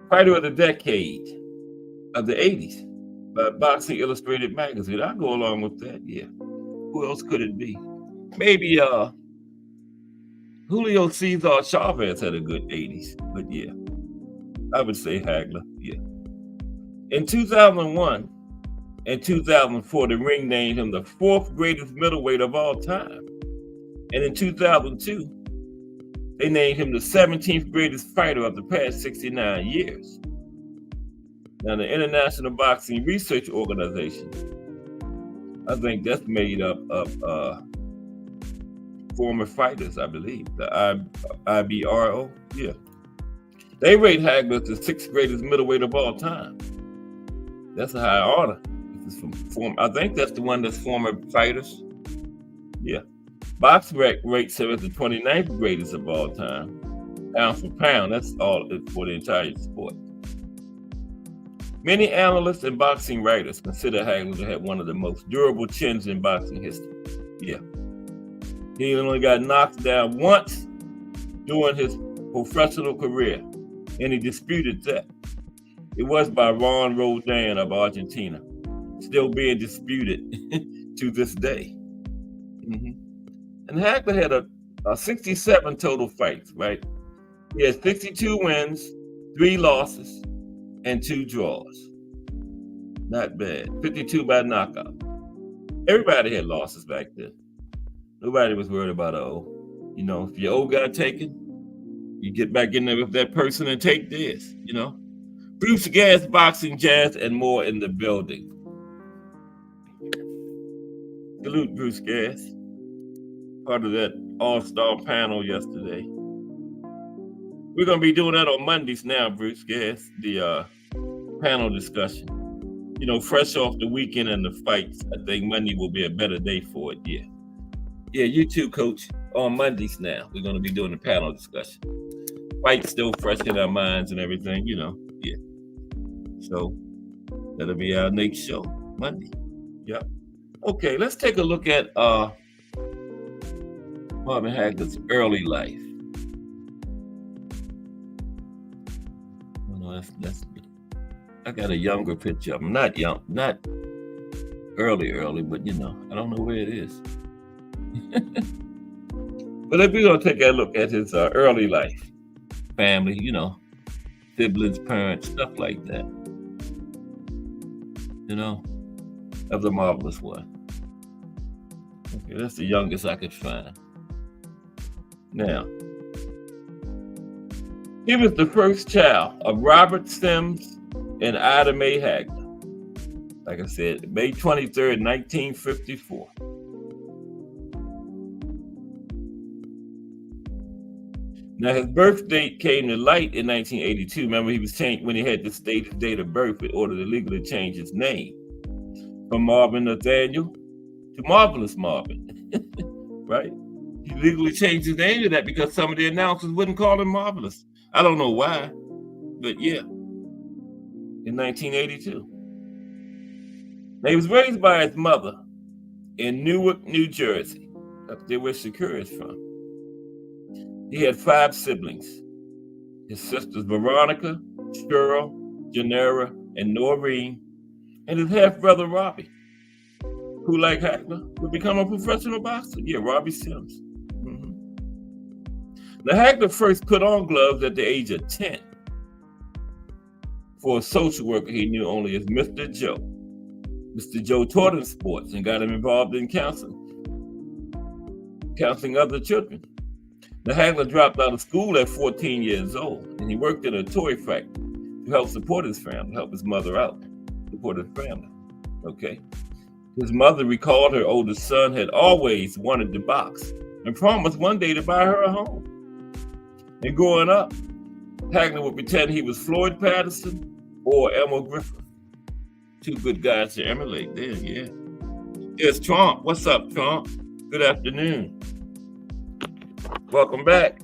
Fighter of the Decade of the 80s by Boxing Illustrated magazine. I'll go along with that, yeah. Who else could it be? Maybe Julio Cesar Chavez had a good 80s, but yeah. I would say Hagler, yeah. In 2001 and 2004, the Ring named him the 4th greatest middleweight of all time. And in 2002, they named him the 17th greatest fighter of the past 69 years. Now, the International Boxing Research Organization, I think that's made up of former fighters, I believe. The IBRO, yeah. They rate Hagler the 6th greatest middleweight of all time. That's a high honor. I think that's the one that's former fighters. Yeah. BoxRec rates him as the 29th greatest of all time, pound for pound. That's all for the entire sport. Many analysts and boxing writers consider Hagler to have one of the most durable chins in boxing history. Yeah. He only got knocked down once during his professional career, and he disputed that. It was by Ron Roldan of Argentina, still being disputed to this day. And Hagler had a 67 total fights, right? He had 62 wins, 3 losses, and 2 draws. Not bad. 52 by knockout. Everybody had losses back then. Nobody was worried about you know, if your old got taken, you get back in there with that person and take this, you know. Bruce Gas, Boxing Jazz, and more in the building. Salute Bruce Gas, part of that all-star panel yesterday. We're going to be doing that on Mondays now, Bruce Gas, the panel discussion. You know, fresh off the weekend and the fights, I think Monday will be a better day for it, yeah. Yeah, you too, Coach. On Mondays now, we're going to be doing the panel discussion. Fights still fresh in our minds and everything, you know, yeah. So that'll be our next show, Monday. Yeah. Okay, let's take a look at Marvin Hagler's early life. Oh, no, that's I got a younger picture of him. Not young, not early, but you know, I don't know where it is. But if we're gonna take a look at his early life, family, you know, siblings, parents, stuff like that. You know, of the marvelous one. Okay, that's the youngest I could find. Now, he was the first child of Robert Sims and Ida Mae Hagler. Like I said, May 23rd, 1954. Now, his birth date came to light in 1982. Remember, he was changed when he had to state his date of birth in order to legally change his name from Marvin Nathaniel to Marvelous Marvin, right? He legally changed his name to that because some of the announcers wouldn't call him Marvelous. I don't know why, but yeah, in 1982. Now, he was raised by his mother in Newark, New Jersey, up there where Shakur is from. He had 5 siblings. His sisters Veronica, Cheryl, Janera, and Noreen, and his half-brother Robbie, who, like Hagler, would become a professional boxer. Yeah, Robbie Sims. Now, Hagler first put on gloves at the age of 10 for a social worker he knew only as Mr. Joe. Mr. Joe taught him sports and got him involved in counseling other children. Now, Hagler dropped out of school at 14 years old, and he worked in a toy factory to help support his family, help his mother out, support his family, okay? His mother recalled her oldest son had always wanted to box and promised one day to buy her a home. And growing up, Hagler would pretend he was Floyd Patterson or Elmer Griffin. Two good guys to emulate there, yeah. Here's Trump. What's up, Trump? Good afternoon. Welcome back,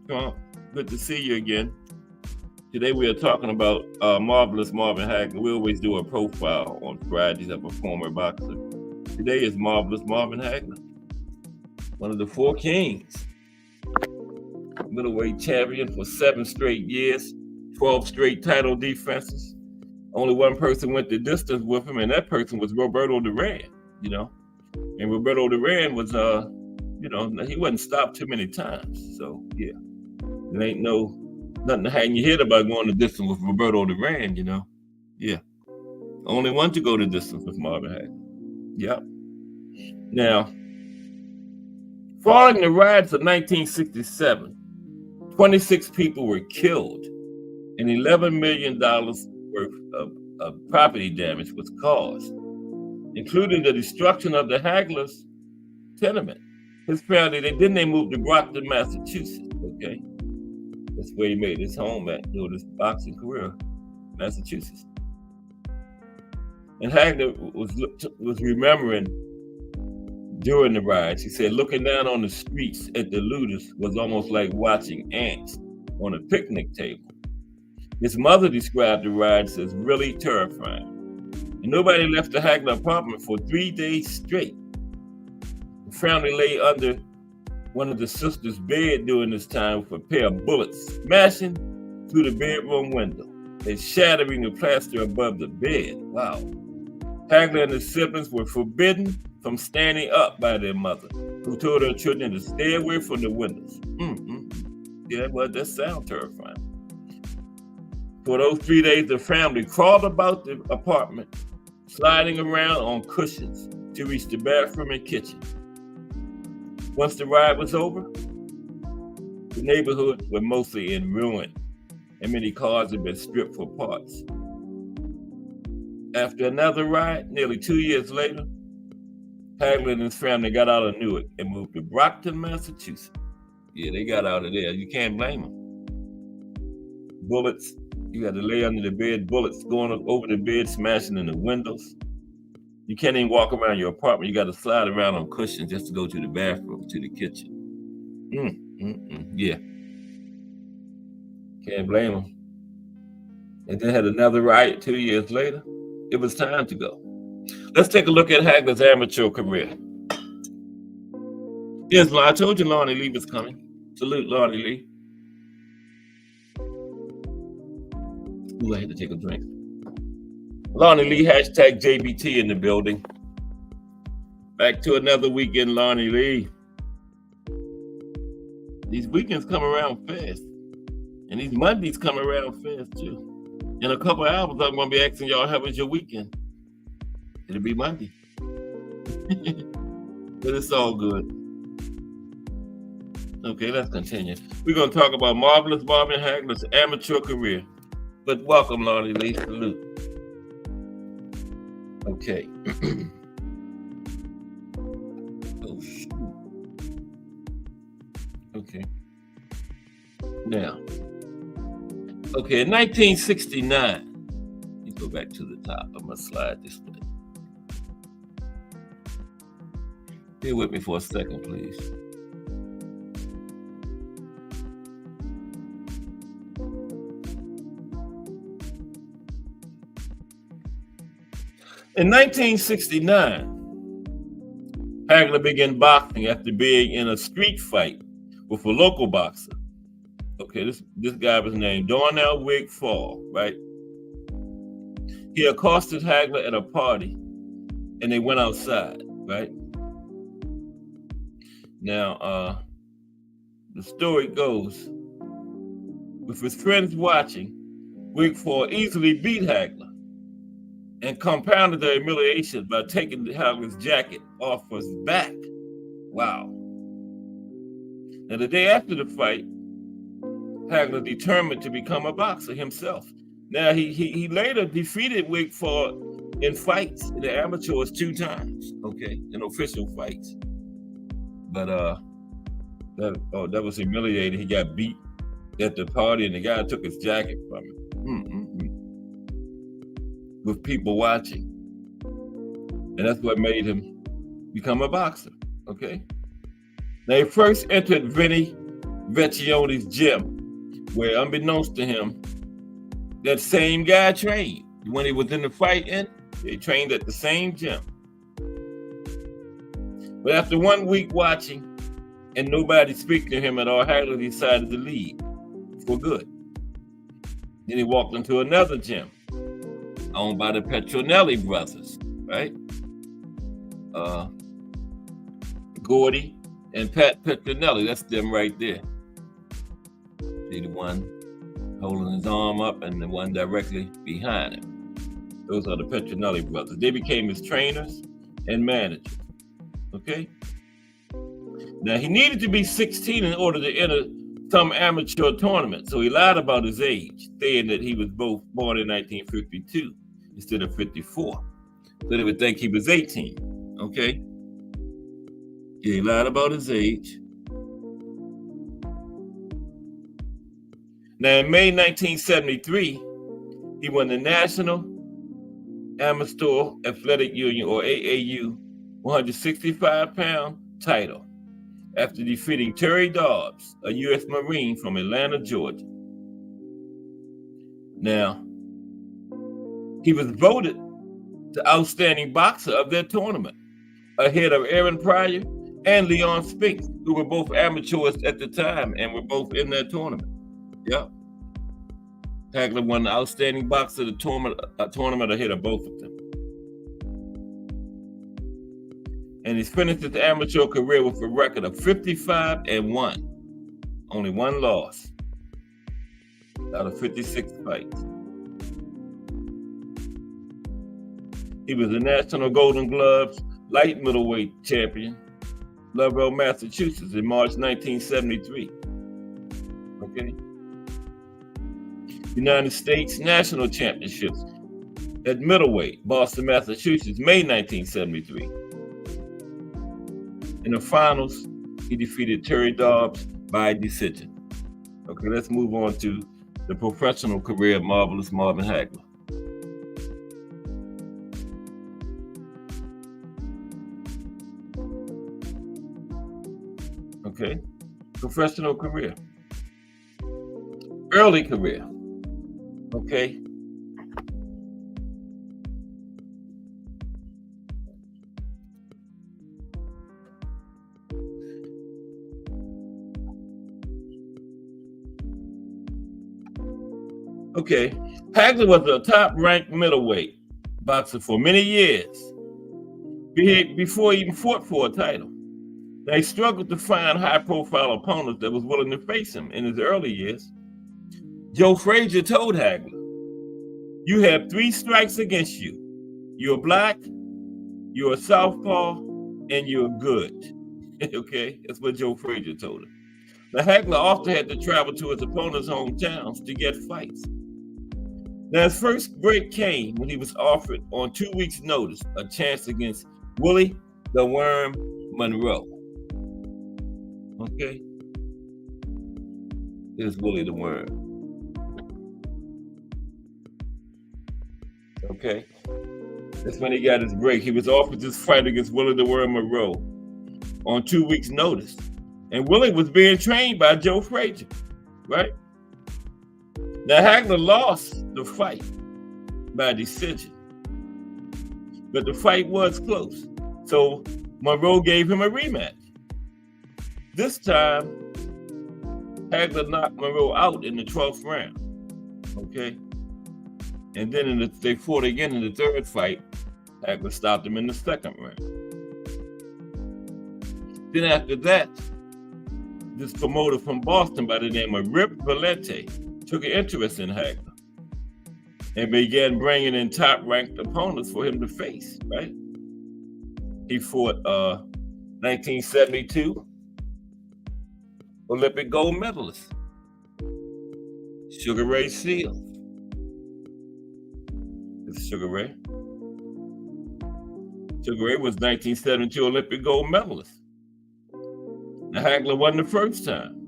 Trump. Good to see you again. Today we are talking about Marvelous Marvin Hagler. We always do a profile on Fridays of a former boxer. Today is Marvelous Marvin Hagler, one of the four kings. Middleweight champion for 7 straight years, 12 straight title defenses. Only one person went the distance with him, and that person was Roberto Duran, you know. And Roberto Duran was, he wasn't stopped too many times. So, yeah, there ain't nothing to hang your head about going the distance with Roberto Duran, you know. Yeah. Only one to go the distance with Marvin Hagler. Yep. Now, following the riots of 1967, 26 people were killed and $11 million worth of property damage was caused, including the destruction of the Hagler's tenement. His family, they moved to Brockton, Massachusetts, okay? That's where he made his home at, doing his boxing career, Massachusetts. And Hagler was remembering during the riots, he said, looking down on the streets at the looters was almost like watching ants on a picnic table. His mother described the riots as really terrifying. And nobody left the Hagler apartment for 3 days straight. The family lay under one of the sisters' bed during this time with a pair of bullets smashing through the bedroom window and shattering the plaster above the bed. Wow. Hagler and his siblings were forbidden from standing up by their mother, who told her children to stay away from the windows. Yeah, well, that sounds terrifying. For those 3 days, the family crawled about the apartment, sliding around on cushions to reach the bathroom and kitchen. Once the riot was over, the neighborhoods were mostly in ruin, and many cars had been stripped for parts. After another riot, nearly 2 years later, Hagler and his family got out of Newark and moved to Brockton, Massachusetts. Yeah, they got out of there. You can't blame them. Bullets, you had to lay under the bed, bullets going over the bed, smashing in the windows. You can't even walk around your apartment. You got to slide around on cushions just to go to the bathroom, to the kitchen. Yeah. Can't blame them. And then had another riot 2 years later. It was time to go. Let's take a look at Hagler's amateur career. Yes, I told you Lonnie Lee was coming. Salute Lonnie Lee. Ooh, I had to take a drink. Lonnie Lee, hashtag JBT in the building. Back to another weekend, Lonnie Lee. These weekends come around fast. And these Mondays come around fast too. In a couple of hours, I'm going to be asking y'all, how was your weekend? It'll be Monday. But it's all good. Okay, let's continue. We're going to talk about Marvelous Marvin Hagler's amateur career. But welcome, Lonnie Lee. Salute. Okay. Oh, shoot. Okay. Now. Okay, in 1969, let me go back to the top. I'm going to slide this way. Bear with me for a second, please. In 1969, Hagler began boxing after being in a street fight with a local boxer. Okay, this guy was named Darnell Wigfall, right? He accosted Hagler at a party, and they went outside, right? Now, the story goes, with his friends watching, Wigfall easily beat Hagler and compounded the humiliation by taking Hagler's jacket off his back. Wow. Now, the day after the fight, Hagler determined to become a boxer himself. Now, he later defeated Wigfall in fights, in the amateurs 2 times, okay, in official fights. But that was humiliating. He got beat at the party, and the guy took his jacket from him, with people watching, and that's what made him become a boxer. Okay. Now he first entered Vinny Vecchione's gym, where, unbeknownst to him, that same guy trained. When he was in the fight in, they trained at the same gym. But after 1 week watching and nobody speaking to him at all, Hagler decided to leave for good. Then he walked into another gym owned by the Petronelli brothers, right? Gordy and Pat Petronelli, that's them right there. See the one holding his arm up and the one directly behind him. Those are the Petronelli brothers. They became his trainers and managers, okay? Now, he needed to be 16 in order to enter some amateur tournament, so he lied about his age, saying that he was both born in 1952 instead of 54, so they would think he was 18, okay? Yeah, he lied about his age. Now, in May 1973, he won the National Amateur Athletic Union, or AAU, 165-pound title after defeating Terry Dobbs, a U.S. Marine from Atlanta, Georgia. Now, he was voted the outstanding boxer of that tournament, ahead of Aaron Pryor and Leon Spinks, who were both amateurs at the time and were both in that tournament. Yep. Hagler won the outstanding boxer of the tournament ahead of both of them. And he's finished his amateur career with a record of 55-1. Only one loss out of 56 fights. He was the National Golden Gloves light middleweight champion, Lovell, Massachusetts, in March 1973. Okay. United States National Championships at middleweight, Boston, Massachusetts, May 1973. In the finals, he defeated Terry Dobbs by decision. Okay, let's move on to the professional career of Marvelous Marvin Hagler. Okay, professional career. Early career. Okay. Okay, Hagler was a top-ranked middleweight boxer for many years before he even fought for a title. Now, he struggled to find high-profile opponents that was willing to face him in his early years. Joe Frazier told Hagler, "You have 3 strikes against you. You're black, you're a southpaw, and you're good." Okay, that's what Joe Frazier told him. Now, Hagler often had to travel to his opponent's hometowns to get fights. Now, his first break came when he was offered, on 2 weeks' notice, a chance against Willie the Worm Monroe. Okay? Here's Willie the Worm. Okay? That's when he got his break. He was offered this fight against Willie the Worm Monroe on 2 weeks' notice. And Willie was being trained by Joe Frazier, right? Now, Hagler lost the fight by decision, but the fight was close. So Monroe gave him a rematch. This time, Hagler knocked Monroe out in the 12th round, okay? And then they fought again in the 3rd fight. Hagler stopped him in the 2nd round. Then after that, this promoter from Boston by the name of Rip Valente took an interest in Hagler and began bringing in top-ranked opponents for him to face, right? He fought 1972 Olympic gold medalist Sugar Ray Seales. This is Sugar Ray. Sugar Ray was 1972 Olympic gold medalist. Now, Hagler won the first time.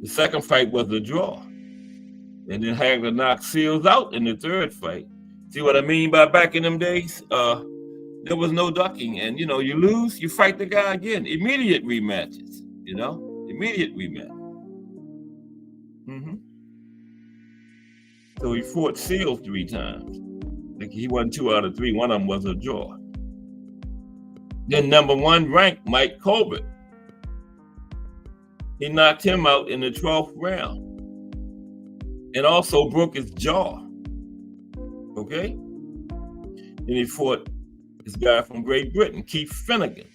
The second fight was a draw. And then Hagler knocked Seals out in the third fight. See what I mean by back in them days? There was no ducking. And, you know, you lose, you fight the guy again. Immediate rematches, you know? Immediate rematch. So he fought Seals 3 times. Like he won 2 out of 3. One of them was a draw. Then number 1 ranked Mike Colbert. He knocked him out in the 12th round and also broke his jaw. Okay? Then he fought this guy from Great Britain, Keith Finnegan.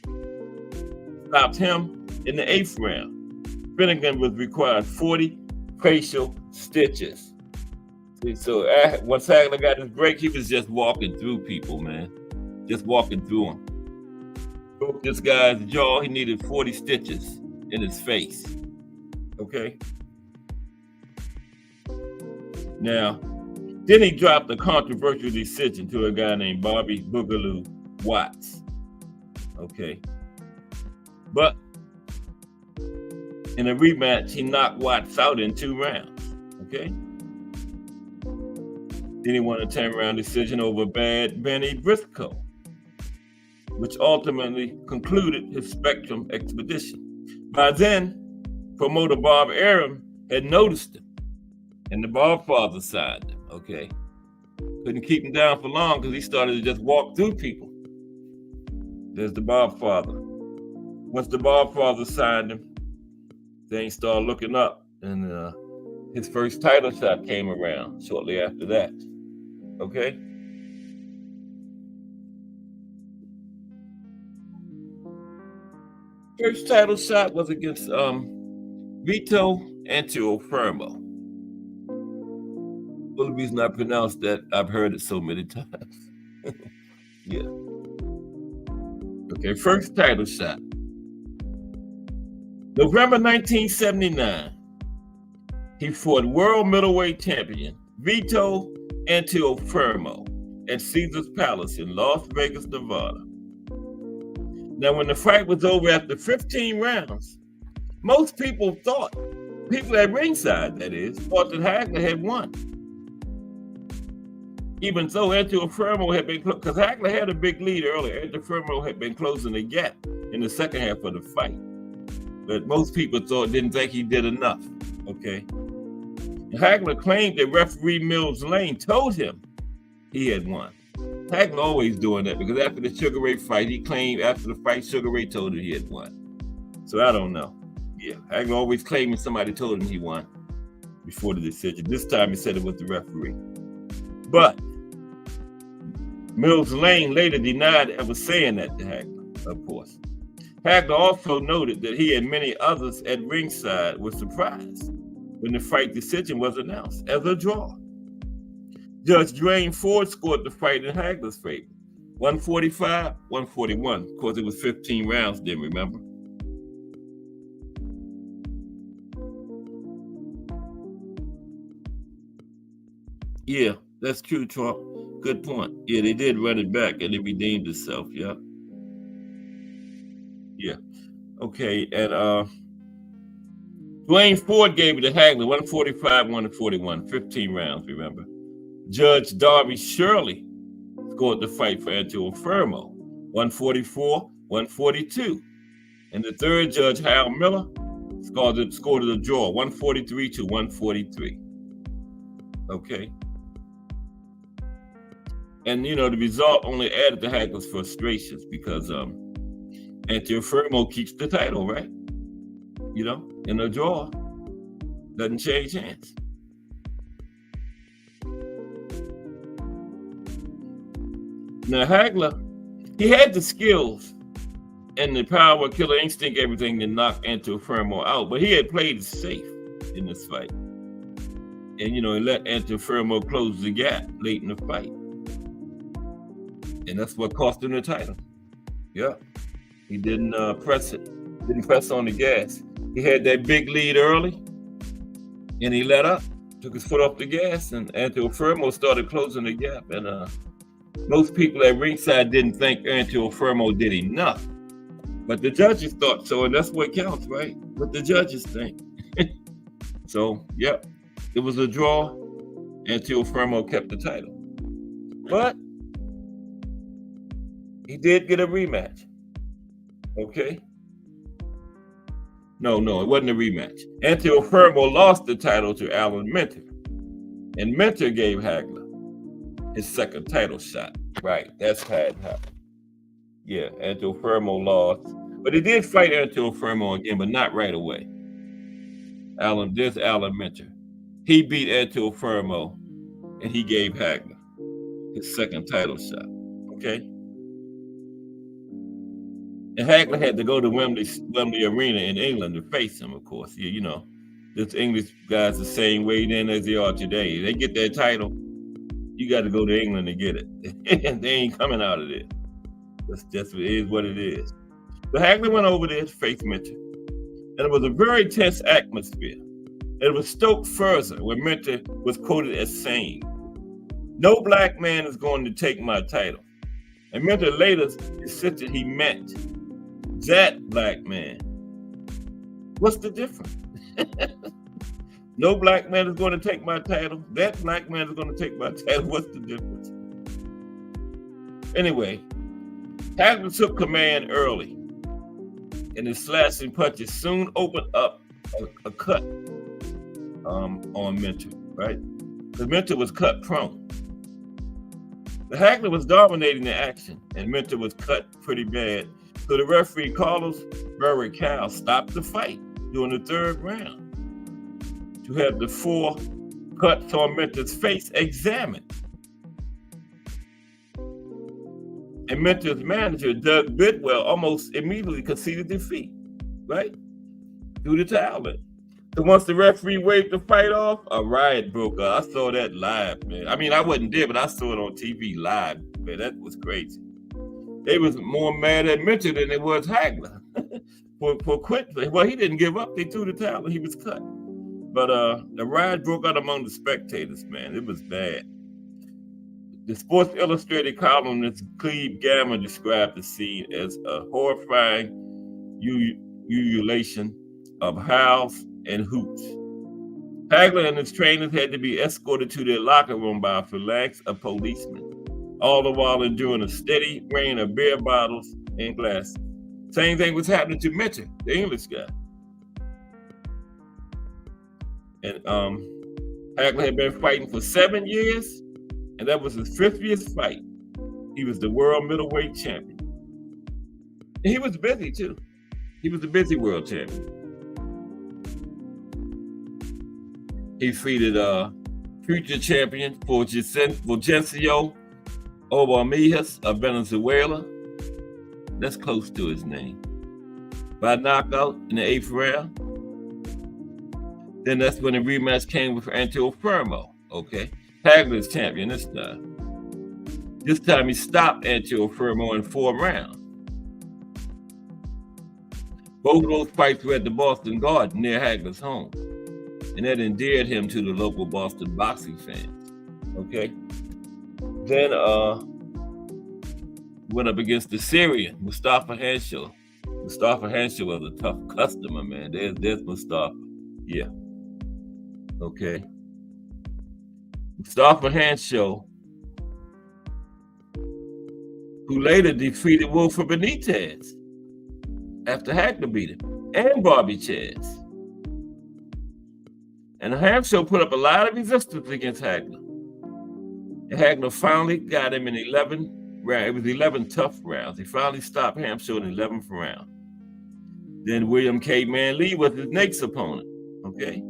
Stopped him in the 8th round. Finnegan was required 40 facial stitches. See, so once Hagler got his break, he was just walking through people, man. Just walking through them. Broke this guy's jaw. He needed 40 stitches in his face. Okay? Now, then he dropped a controversial decision to a guy named Bobby Boogaloo Watts. Okay? But in a rematch, he knocked Watts out in 2 rounds. Okay? Then he won a 10-round decision over Bad Benny Briscoe, which ultimately concluded his Spectrum expedition. By then, promoter Bob Arum had noticed him, and the Bob father signed him, okay? Couldn't keep him down for long because he started to just walk through people. There's the Bob father. Once the Bob father signed him, things started looking up, and his first title shot came around shortly after that, okay? First title shot was against Vito Antuofermo. The only reason I pronounced that, I've heard it so many times. Yeah. Okay, first title shot. November 1979, he fought world middleweight champion Vito Antuofermo at Caesar's Palace in Las Vegas, Nevada. Now, when the fight was over after 15 rounds, most people thought, people at ringside, that is, thought that Hagler had won. Even though Antuofermo had been, because Hagler had a big lead earlier, Antuofermo had been closing the gap in the second half of the fight. But most people didn't think he did enough, okay? Hagler claimed that referee Mills Lane told him he had won. Hagler always doing that because after the Sugar Ray fight, he claimed after the fight, Sugar Ray told him he had won. So I don't know. Yeah, Hagler always claiming somebody told him he won before the decision. This time he said it was the referee. But Mills Lane later denied ever saying that to Hagler, of course. Hagler also noted that he and many others at ringside were surprised when the fight decision was announced as a draw. Judge Dwayne Ford scored the fight in Hagler's favor, 145, 141. Of course, it was 15 rounds then, remember? Yeah, that's true, Trump. Good point. Yeah, they did run it back and it redeemed itself, yeah. Yeah. Okay, and Dwayne Ford gave it to Hagler, 145, 141, 15 rounds, remember? Judge Darby Shirley scored the fight for Antuofermo, 144, 142. And the third judge, Hal Miller, scored a draw, 143 to 143. Okay. And, you know, the result only added to Hagler's frustrations because Antuofermo keeps the title, right? You know, in a draw, doesn't change hands. Now, Hagler, he had the skills and the power, killer instinct, everything to knock Antuofermo out, but he had played it safe in this fight. And, you know, he let Antuofermo close the gap late in the fight. And that's what cost him the title. Yeah. He didn't press on the gas. He had that big lead early, and he let up, took his foot off the gas, and Antuofermo started closing the gap, and Most people at ringside didn't think Antuofermo did enough, but the judges thought so, and that's what counts, right? What the judges think. So, yep, it was a draw. Antuofermo kept the title, but he did get a rematch. Okay. No, it wasn't a rematch. Antuofermo lost the title to Alan Minter, and Minter gave Hagler his second title shot. Right, that's how it happened. Yeah, Antuofermo lost, but he did fight Antuofermo again, but not right away. Alan Minter. He beat Antuofermo, and he gave Hagler his second title shot. Okay. And Hagler had to go to Wembley Arena in England to face him, of course. Yeah, you know, this English guys the same way then as they are today. They get their title, you got to go to England to get it. And they ain't coming out of there. That's just it is what it is. So Hagler went over there to face Minter. And it was a very tense atmosphere. It was stoked further when Minter was quoted as saying, "No black man is going to take my title." And Minter later insisted he meant that black man. What's the difference? No black man is going to take my title. That black man is going to take my title. What's the difference? Anyway, Hagler took command early, and his slashing punches soon opened up a cut on Minter, right? Because Minter was cut prone. The Hagler was dominating the action, and Minter was cut pretty bad. So the referee, Carlos Barrichello, stopped the fight during the third round to have the 4 cuts on Minter's face examined. And Minter's manager, Doug Bidwell, almost immediately conceded defeat, right? Threw the towel in. So once the referee waved the fight off, a riot broke out. I saw that live, man. I mean, I wasn't there, but I saw it on TV live, man. That was crazy. They was more mad at Minter than it was Hagler for quitting. Well, he didn't give up. They threw the towel and he was cut. But the riot broke out among the spectators, man. It was bad. The Sports Illustrated columnist Cleve Gamma described the scene as a horrifying ululation of howls and hoots. Hagler and his trainers had to be escorted to their locker room by a phalanx of policemen, all the while enduring a steady rain of beer bottles and glasses. Same thing was happening to Minter, the English guy. And Hagler had been fighting for 7 years, and that was his 50th fight. He was the world middleweight champion. And he was busy too. He was the busy world champion. He defeated future champion Fulgencio Obarmijas of Venezuela. That's close to his name. By knockout in the 8th round. Then that's when the rematch came with Antuofermo. Okay. Hagler's champion this time. This time he stopped Antuofermo in 4 rounds. Both of those fights were at the Boston Garden near Hagler's home. And that endeared him to the local Boston boxing fans. Okay. Then went up against the Syrian, Mustafa Hanshel. Mustafa Hanshel was a tough customer, man. There's Mustafa. Yeah. Okay. Mustafa Hanshel, who later defeated Wilfred Benitez after Hagler beat him, and Bobby Chaz. And Hanshel put up a lot of resistance against Hagler. And Hagler finally got him in 11 rounds. It was 11 tough rounds. He finally stopped Hanshel in the 11th round. Then William K. Manley was his next opponent. Okay.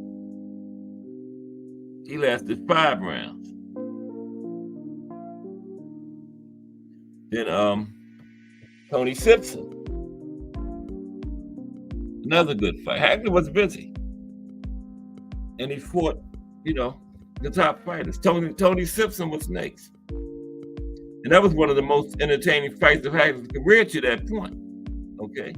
He lasted 5 rounds. Then Tony Simpson. Another good fight. Hagler was busy. And he fought, the top fighters. Tony Simpson was next. And that was one of the most entertaining fights of Hagler's career to that point. Okay.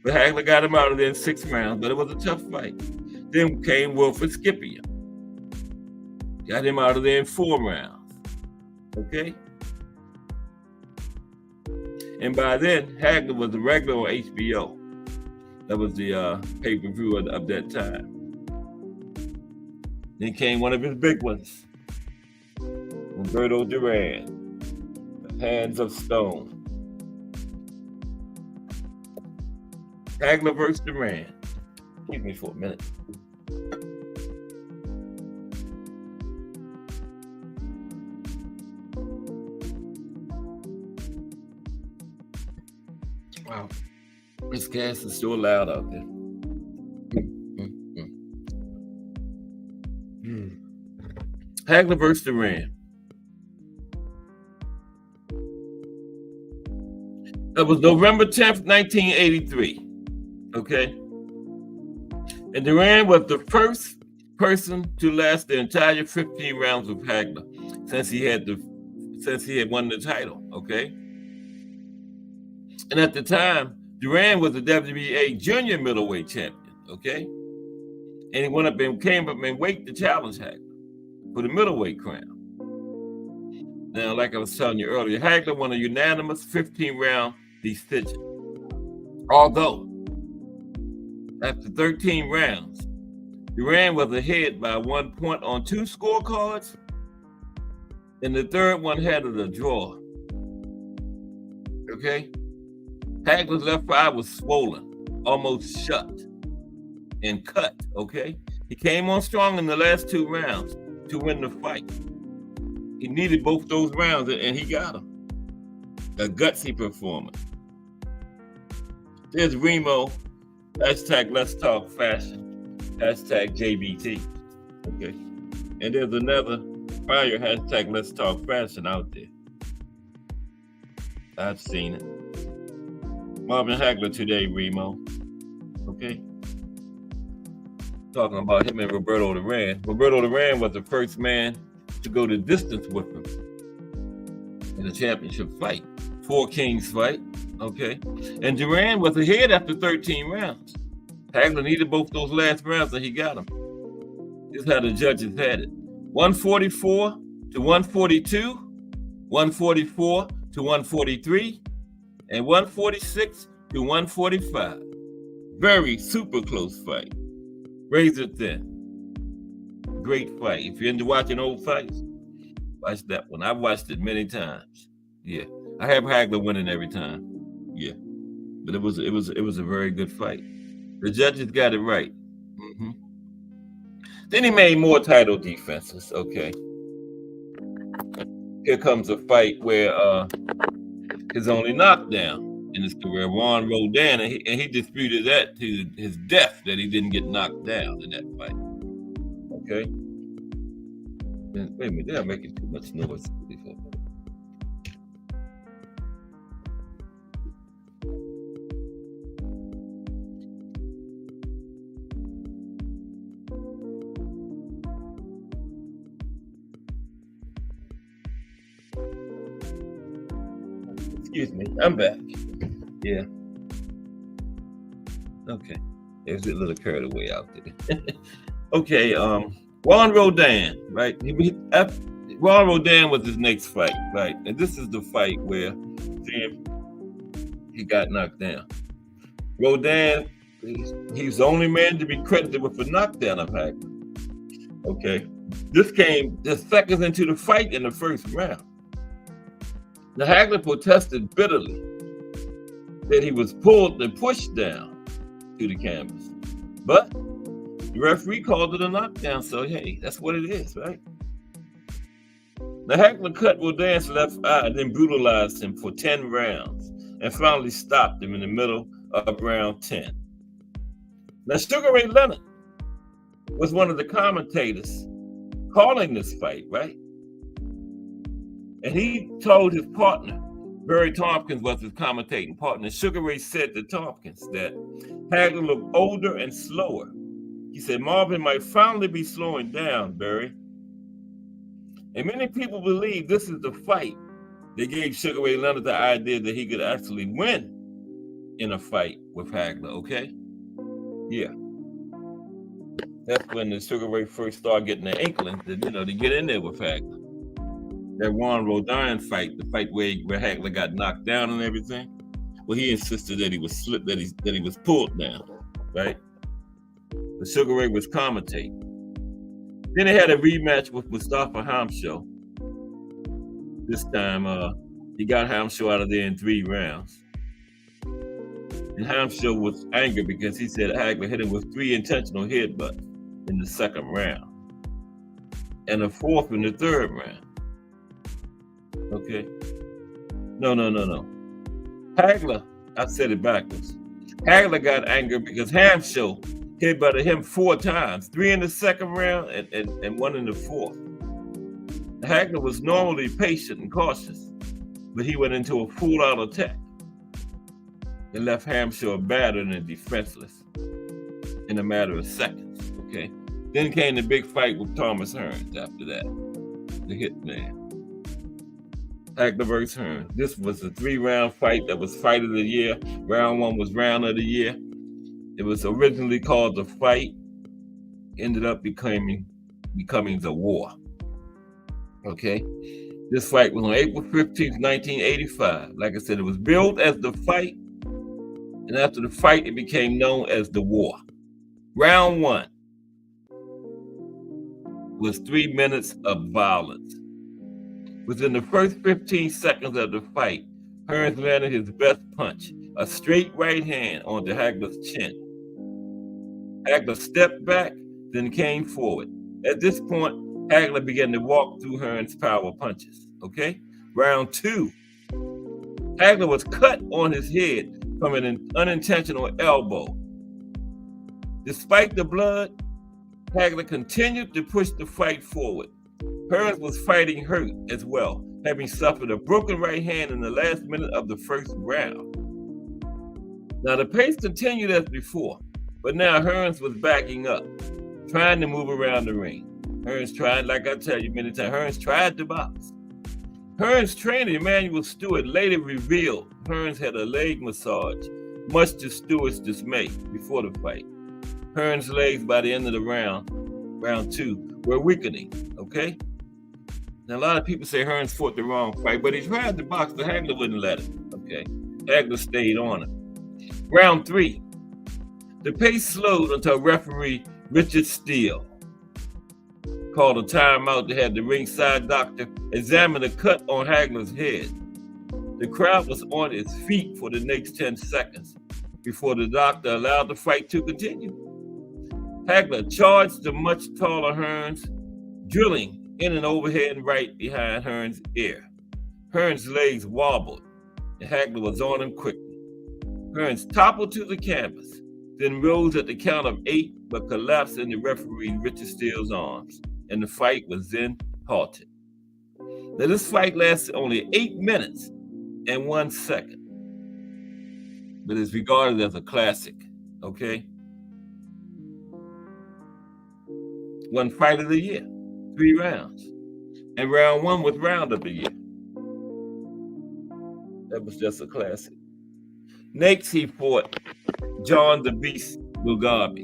But Hagler got him out of there in 6 rounds, but it was a tough fight. Then came Wilfred Scipio. Got him out of there in 4 rounds. Okay? And by then, Hagler was a regular on HBO. That was the pay-per-view of that time. Then came one of his big ones, Roberto Duran, the Hands of Stone. Hagler versus Duran. Excuse me for a minute. Wow. This gas is still loud out there. Hagler versus Duran. That was November 10th, 1983. Okay? And Duran was the first person to last the entire 15 rounds with Hagler since he had won the title. Okay? And at the time, Duran was the WBA junior middleweight champion. Okay? And he came up and weight to challenge Hagler for the middleweight crown. Now, like I was telling you earlier, Hagler won a unanimous 15-round decision. Although, after 13 rounds, Duran was ahead by 1 point on 2 scorecards, and the third one had a draw. Okay? Hagler's left eye was swollen, almost shut, and cut. Okay? He came on strong in the last 2 rounds to win the fight. He needed both those rounds, and he got them. A gutsy performance. There's Remo, hashtag Let's Talk Fashion, hashtag JBT. Okay. And there's another fire hashtag Let's Talk Fashion out there. I've seen it. Marvin Hagler today, Remo. Okay. Talking about him and Roberto Duran. Roberto Duran was the first man to go the distance with him in a championship fight. 4 Kings fight. Okay. And Duran was ahead after 13 rounds. Hagler needed both those last rounds and he got them. This is how the judges had it. 144 to 142, 144 to 143, and 146 to 145. Very super close fight. Razor thin. Great fight. If you're into watching old fights, watch that one. I've watched it many times. Yeah. I have Hagler winning every time. Yeah. But it was a very good fight. The judges got it right. Mm-hmm. Then he made more title defenses. Okay. Here comes a fight where his only knockdown in his career, Juan Rodan, and he disputed that to his death that he didn't get knocked down in that fight. Okay. And, wait a minute, they're making too much noise. Excuse me, I'm back. Yeah. Okay. There's a little carried away out there. Okay, Juan Rodan, right? Juan Rodan was his next fight, right? And this is the fight where he got knocked down. Rodan, he's the only man to be credited with a knockdown of Hagler. Okay. This came just seconds into the fight in the first round. Now, Hagler protested bitterly that he was pulled and pushed down to the canvas. But the referee called it a knockdown, so hey, that's what it is, right? Now, Hagler cut Rodan's left eye and then brutalized him for 10 rounds and finally stopped him in the middle of round 10. Now, Sugar Ray Leonard was one of the commentators calling this fight, right? And he told his partner, Barry Tompkins was his commentating partner. Sugar Ray said to Tompkins that Hagler looked older and slower. He said, Marvin might finally be slowing down, Barry. And many people believe this is the fight that gave Sugar Ray Leonard the idea that he could actually win in a fight with Hagler, okay? Yeah. That's when the Sugar Ray first started getting the inkling that, to get in there with Hagler. That Ron Rodin fight, the fight where Hagler got knocked down and everything. Well, he insisted that he was that he was pulled down, right? The Sugar Ray was commentating. Then they had a rematch with Mustafa Hamsho. This time, he got Hamsho out of there in 3 rounds. And Hamsho was angry because he said Hagler hit him with 3 intentional headbutts in the 2nd round, and a 4th in the 3rd round. Okay. No. Hagler, I said it backwards. Hagler got angry because Hamsho headbutted him 4 times, 3 in the 2nd round and 1 in the 4th. Hagler was normally patient and cautious, but he went into a full-out attack and left Hamsho battered and defenseless in a matter of seconds. Okay. Then came the big fight with Thomas Hearns after that, the Hitman. Hagler versus Hearns. This was a 3-round fight that was Fight of the Year. Round 1 was Round of the Year. It was originally called The Fight, ended up becoming The War. Okay? This fight was on April 15th, 1985. Like I said, it was billed as The Fight, and after the fight, it became known as The War. Round 1 was 3 minutes of violence. Within the first 15 seconds of the fight, Hearns landed his best punch, a straight right hand onto Hagler's chin. Hagler stepped back, then came forward. At this point, Hagler began to walk through Hearns' power punches. Okay? Round 2, Hagler was cut on his head from an unintentional elbow. Despite the blood, Hagler continued to push the fight forward. Hearns was fighting hurt as well, having suffered a broken right hand in the last minute of the 1st round. Now the pace continued as before, but now Hearns was backing up, trying to move around the ring. Hearns tried, like I tell you many times, Hearns tried to box. Hearns' trainer, Emmanuel Stewart, later revealed Hearns had a leg massage, much to Stewart's dismay before the fight. Hearns' legs by the end of the round 2, were weakening, okay? Now, a lot of people say Hearns fought the wrong fight, but he tried to box, but Hagler wouldn't let him, okay? Hagler stayed on him. Round 3, the pace slowed until referee Richard Steele called a timeout to have the ringside doctor examine the cut on Hagler's head. The crowd was on its feet for the next 10 seconds before the doctor allowed the fight to continue. Hagler charged the much taller Hearns, drilling in an overhead right behind Hearns' ear. Hearns' legs wobbled, and Hagler was on him quickly. Hearns toppled to the canvas, then rose at the count of 8, but collapsed in the referee Richard Steele's arms, and the fight was then halted. Now, this fight lasted only 8 minutes and 1 second, but is regarded as a classic, okay? One Fight of the Year, 3 rounds, and round 1 was Round of the Year. That was just a classic. Next, he fought John the Beast Mugabe.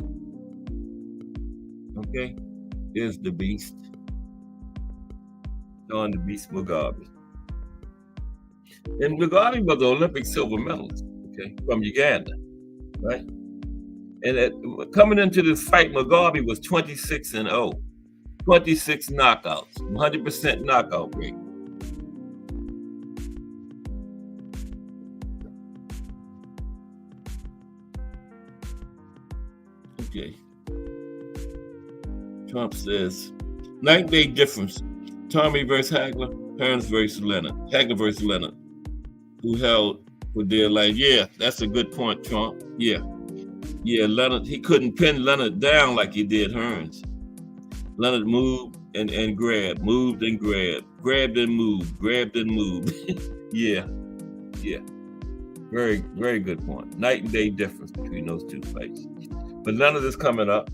Okay, here's the Beast, John the Beast Mugabe. And Mugabe was an Olympic silver medalist, okay, from Uganda, right? And coming into this fight, Mugabe was 26-0, 26 knockouts, 100% knockout rate. Okay. Trump says, night and day difference. Tommy versus Hagler, Hearns versus Leonard. Hagler versus Leonard, who held for dear life. Yeah, that's a good point, Trump. Yeah, Leonard, he couldn't pin Leonard down like he did Hearns. Leonard moved and grabbed, moved and grabbed, grabbed and moved, grabbed and moved. Yeah. Very, very good point. Night and day difference between those two fights. But Leonard is coming up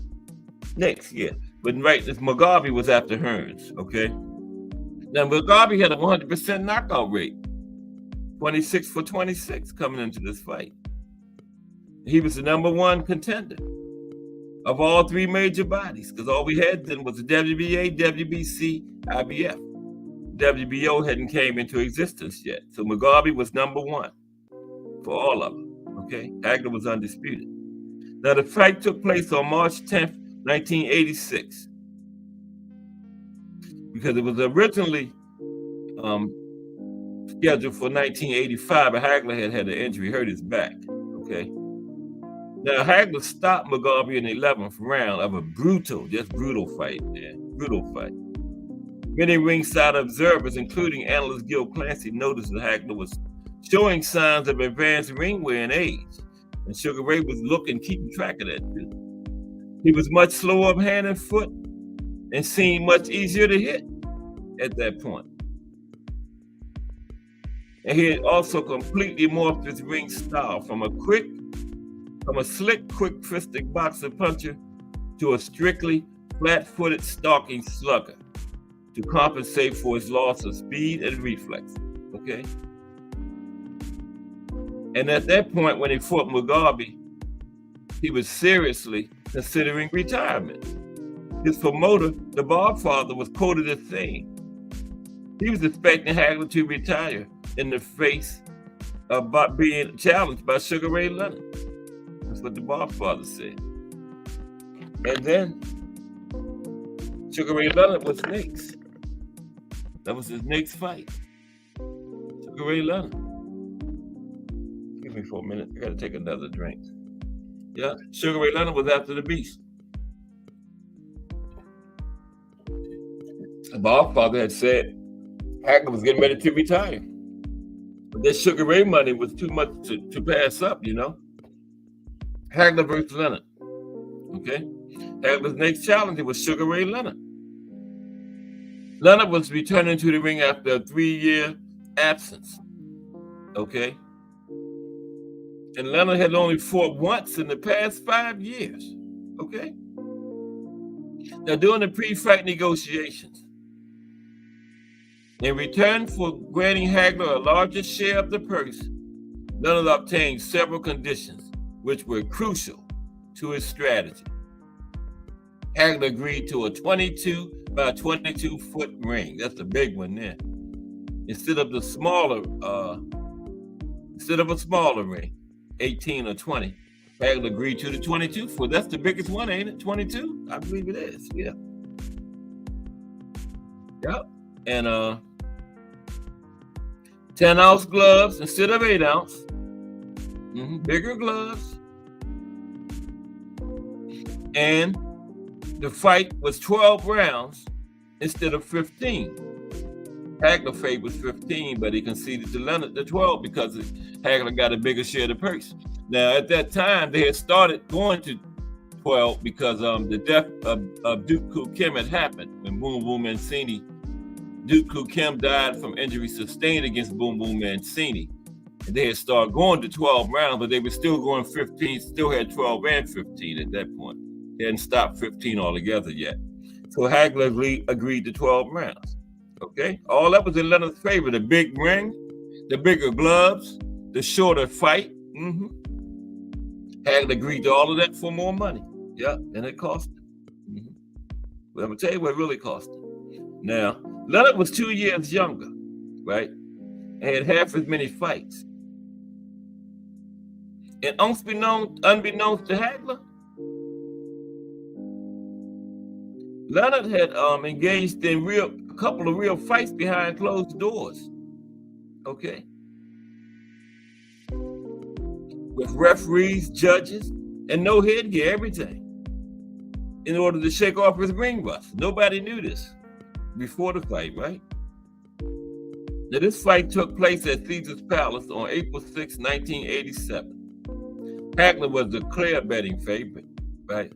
next, yeah. But right, this Mugabe was after Hearns, okay? Now, Mugabe had a 100% knockout rate, 26 for 26 coming into this fight. He was the #1 contender. of all three major bodies, because all we had then was the WBA, WBC, IBF. WBO hadn't came into existence yet. So Mugabe was number one for all of them. Okay, Hagler was undisputed. Now the fight took place on March 10th, 1986, because it was originally scheduled for 1985, but Hagler had an injury, hurt his back. Okay. Now Hagler stopped Mugabe in the 11th round of a brutal fight. Yeah, brutal fight. Many ringside observers, including analyst Gil Clancy, noticed that Hagler was showing signs of advanced ring wear and age, and Sugar Ray was keeping track of that too. He was much slower of hand and foot, and seemed much easier to hit at that point. And he had also completely morphed his ring style from a slick, quick-fisted boxer puncher to a strictly flat-footed stalking slugger to compensate for his loss of speed and reflex. Okay? And at that point, when he fought Mugabe, he was seriously considering retirement. His promoter, the Godfather, was quoted as saying he was expecting Hagler to retire in the face of being challenged by Sugar Ray Leonard. That's what the Godfather said. And then Sugar Ray Leonard was next. That was his next fight. Sugar Ray Leonard. Excuse me for a minute. I gotta take another drink. Yeah, Sugar Ray Leonard was after the beast. The Godfather had said Hagler was getting ready to retire. But that Sugar Ray money was too much to pass up, you know. Hagler versus Leonard. Okay? Hagler's next challenger was Sugar Ray Leonard. Leonard was returning to the ring after a 3-year absence. Okay? And Leonard had only fought once in the past 5 years. Okay? Now, during the pre-fight negotiations, in return for granting Hagler a larger share of the purse, Leonard obtained several conditions which were crucial to his strategy. Hagler agreed to a 22 by 22 foot ring. That's the big one there. Instead of a smaller ring, 18 or 20, Hagler agreed to the 22 foot. That's the biggest one, ain't it? 22? I believe it is. Yeah. Yep. And 10-ounce gloves instead of 8-ounce. Bigger gloves. And the fight was 12 rounds instead of 15. Hagler favored was 15, but he conceded to Leonard the 12 because Hagler got a bigger share of the purse. Now, at that time, they had started going to 12 because the death of Duke Koo Kim had happened when Boom Boom Mancini. Duke Koo Kim died from injury sustained against Boom Boom Mancini. And they had started going to 12 rounds, but they were still going 15, still had 12 and 15 at that point. They hadn't stopped 15 altogether yet. So Hagler agreed to 12 rounds. Okay? All that was in Leonard's favor. The big ring, the bigger gloves, the shorter fight. Hagler agreed to all of that for more money. Yeah, and it cost him. But I'm going to tell you what it really cost him. Now, Leonard was 2 years younger, right? And had half as many fights. And unbeknownst to Hagler, Leonard had engaged in a couple of real fights behind closed doors. Okay? With referees, judges, and no headgear, everything, in order to shake off his ring rust. Nobody knew this before the fight, right? Now, this fight took place at Caesar's Palace on April 6, 1987. Hagler was the clear betting favorite, right?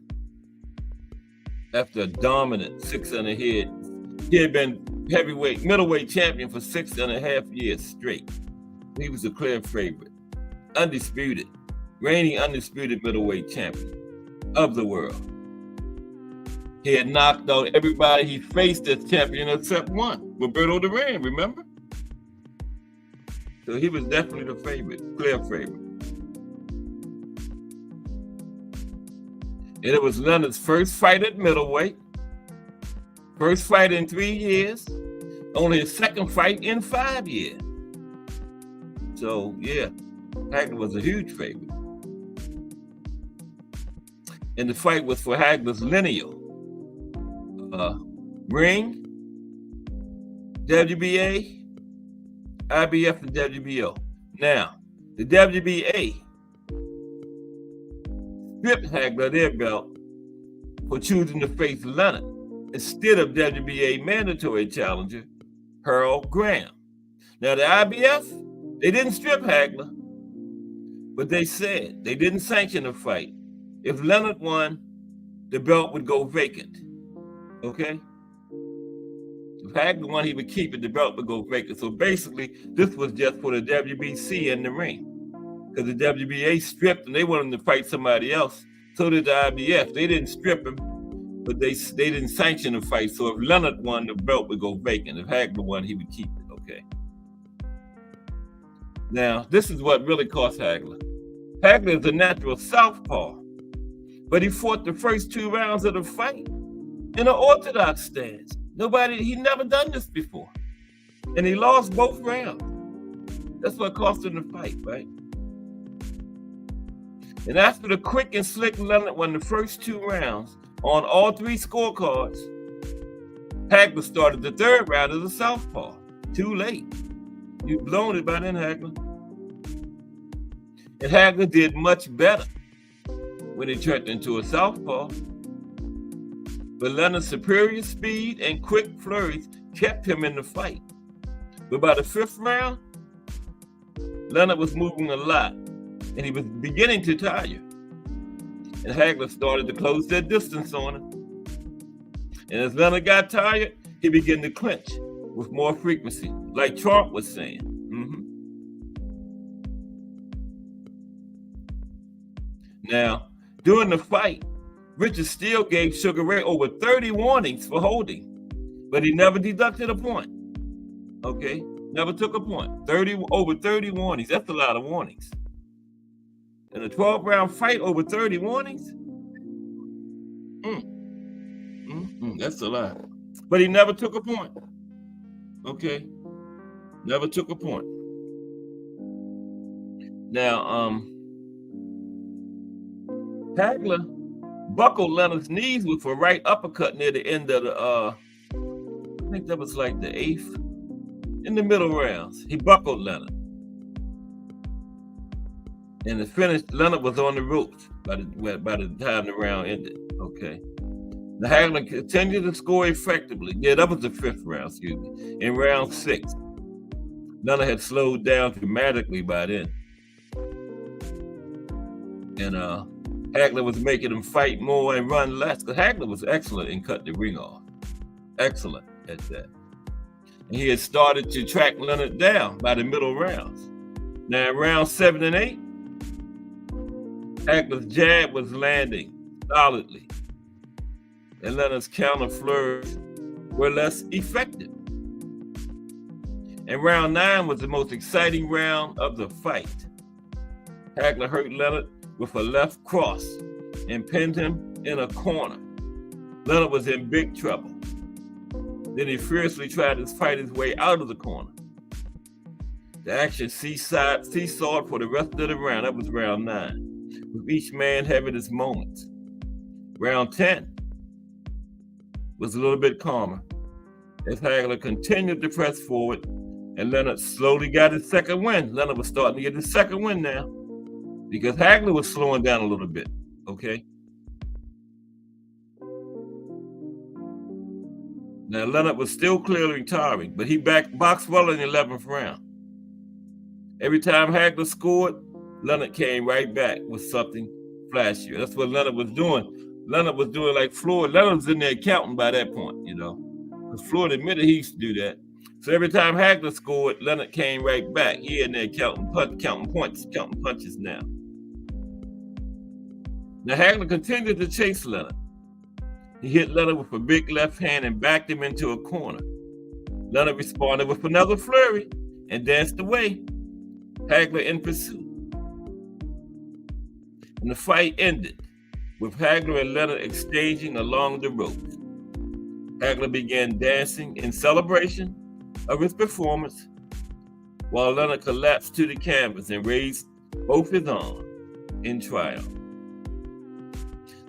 After a dominant 6.5 years. He had been middleweight champion for 6.5 years straight. He was a clear favorite. Undisputed, reigning undisputed middleweight champion of the world. He had knocked out everybody he faced as champion except one, Roberto Duran, remember? So he was definitely the favorite, clear favorite. And it was Leonard's first fight at middleweight. First fight in 3 years. Only his second fight in 5 years. So, yeah, Hagler was a huge favorite. And the fight was for Hagler's lineal ring, WBA, IBF, and WBO. Now, the WBA stripped Hagler their belt for choosing to face Leonard instead of WBA mandatory challenger Harold Graham. Now, the IBF, they didn't strip Hagler, but they said they didn't sanction the fight. If Leonard won, the belt would go vacant. Okay? If Hagler won, he would keep it, the belt would go vacant. So basically, this was just for the WBC in the ring. Because the WBA stripped and they wanted him to fight somebody else. So did the IBF. They didn't strip him, but they didn't sanction the fight. So if Leonard won, the belt would go vacant. If Hagler won, he would keep it. Okay. Now, this is what really cost Hagler. Hagler is a natural southpaw, but he fought the first 2 rounds of the fight in an orthodox stance. He never done this before. And he lost both rounds. That's what cost him the fight, right? And after the quick and slick Leonard won the first 2 rounds on all 3 scorecards, Hagler started the 3rd round as a southpaw. Too late. You've blown it by then, Hagler. And Hagler did much better when he turned into a southpaw. But Leonard's superior speed and quick flurries kept him in the fight. But by the 5th round, Leonard was moving a lot, and he was beginning to tire. And Hagler started to close that distance on him. And as Leonard got tired, he began to clinch with more frequency, like Trump was saying. Now, during the fight, Richard Steele gave Sugar Ray over 30 warnings for holding, but he never deducted a point. Okay, never took a point. Over 30 warnings. That's a lot of warnings. In a 12-round fight, over 30 warnings? That's a lot. But he never took a point. Okay, never took a point. Now, Hagler buckled Leonard's knees with a right uppercut near the end of the, I think that was like the 8th, in the middle rounds. He buckled Leonard. And the finish, Leonard was on the ropes by the time the round ended. Okay. The Hagler continued to score effectively. Yeah, that was the 5th round, excuse me. In round 6, Leonard had slowed down dramatically by then. And Hagler was making him fight more and run less. Because Hagler was excellent in cutting the ring off. Excellent at that. And he had started to track Leonard down by the middle rounds. Now in rounds 7 and 8, Hagler's jab was landing solidly. And Leonard's counter flurries were less effective. And round 9 was the most exciting round of the fight. Hagler hurt Leonard with a left cross and pinned him in a corner. Leonard was in big trouble. Then he fiercely tried to fight his way out of the corner. The action seesawed for the rest of the round. That was round 9, with each man having his moments. Round 10 was a little bit calmer as Hagler continued to press forward and Leonard slowly got his second win. Leonard was starting to get his second win now because Hagler was slowing down a little bit, okay? Now, Leonard was still clearly tiring, but he boxed well in the 11th round. Every time Hagler scored, Leonard came right back with something flashier. That's what Leonard was doing. Leonard was doing like Floyd. Leonard was in there counting by that point, you know, because Floyd admitted he used to do that. So every time Hagler scored, Leonard came right back. He in there counting points, counting punches now. Now, Hagler continued to chase Leonard. He hit Leonard with a big left hand and backed him into a corner. Leonard responded with another flurry and danced away. Hagler in pursuit. And the fight ended with Hagler and Leonard exchanging along the ropes. Hagler began dancing in celebration of his performance, while Leonard collapsed to the canvas and raised both his arms in triumph.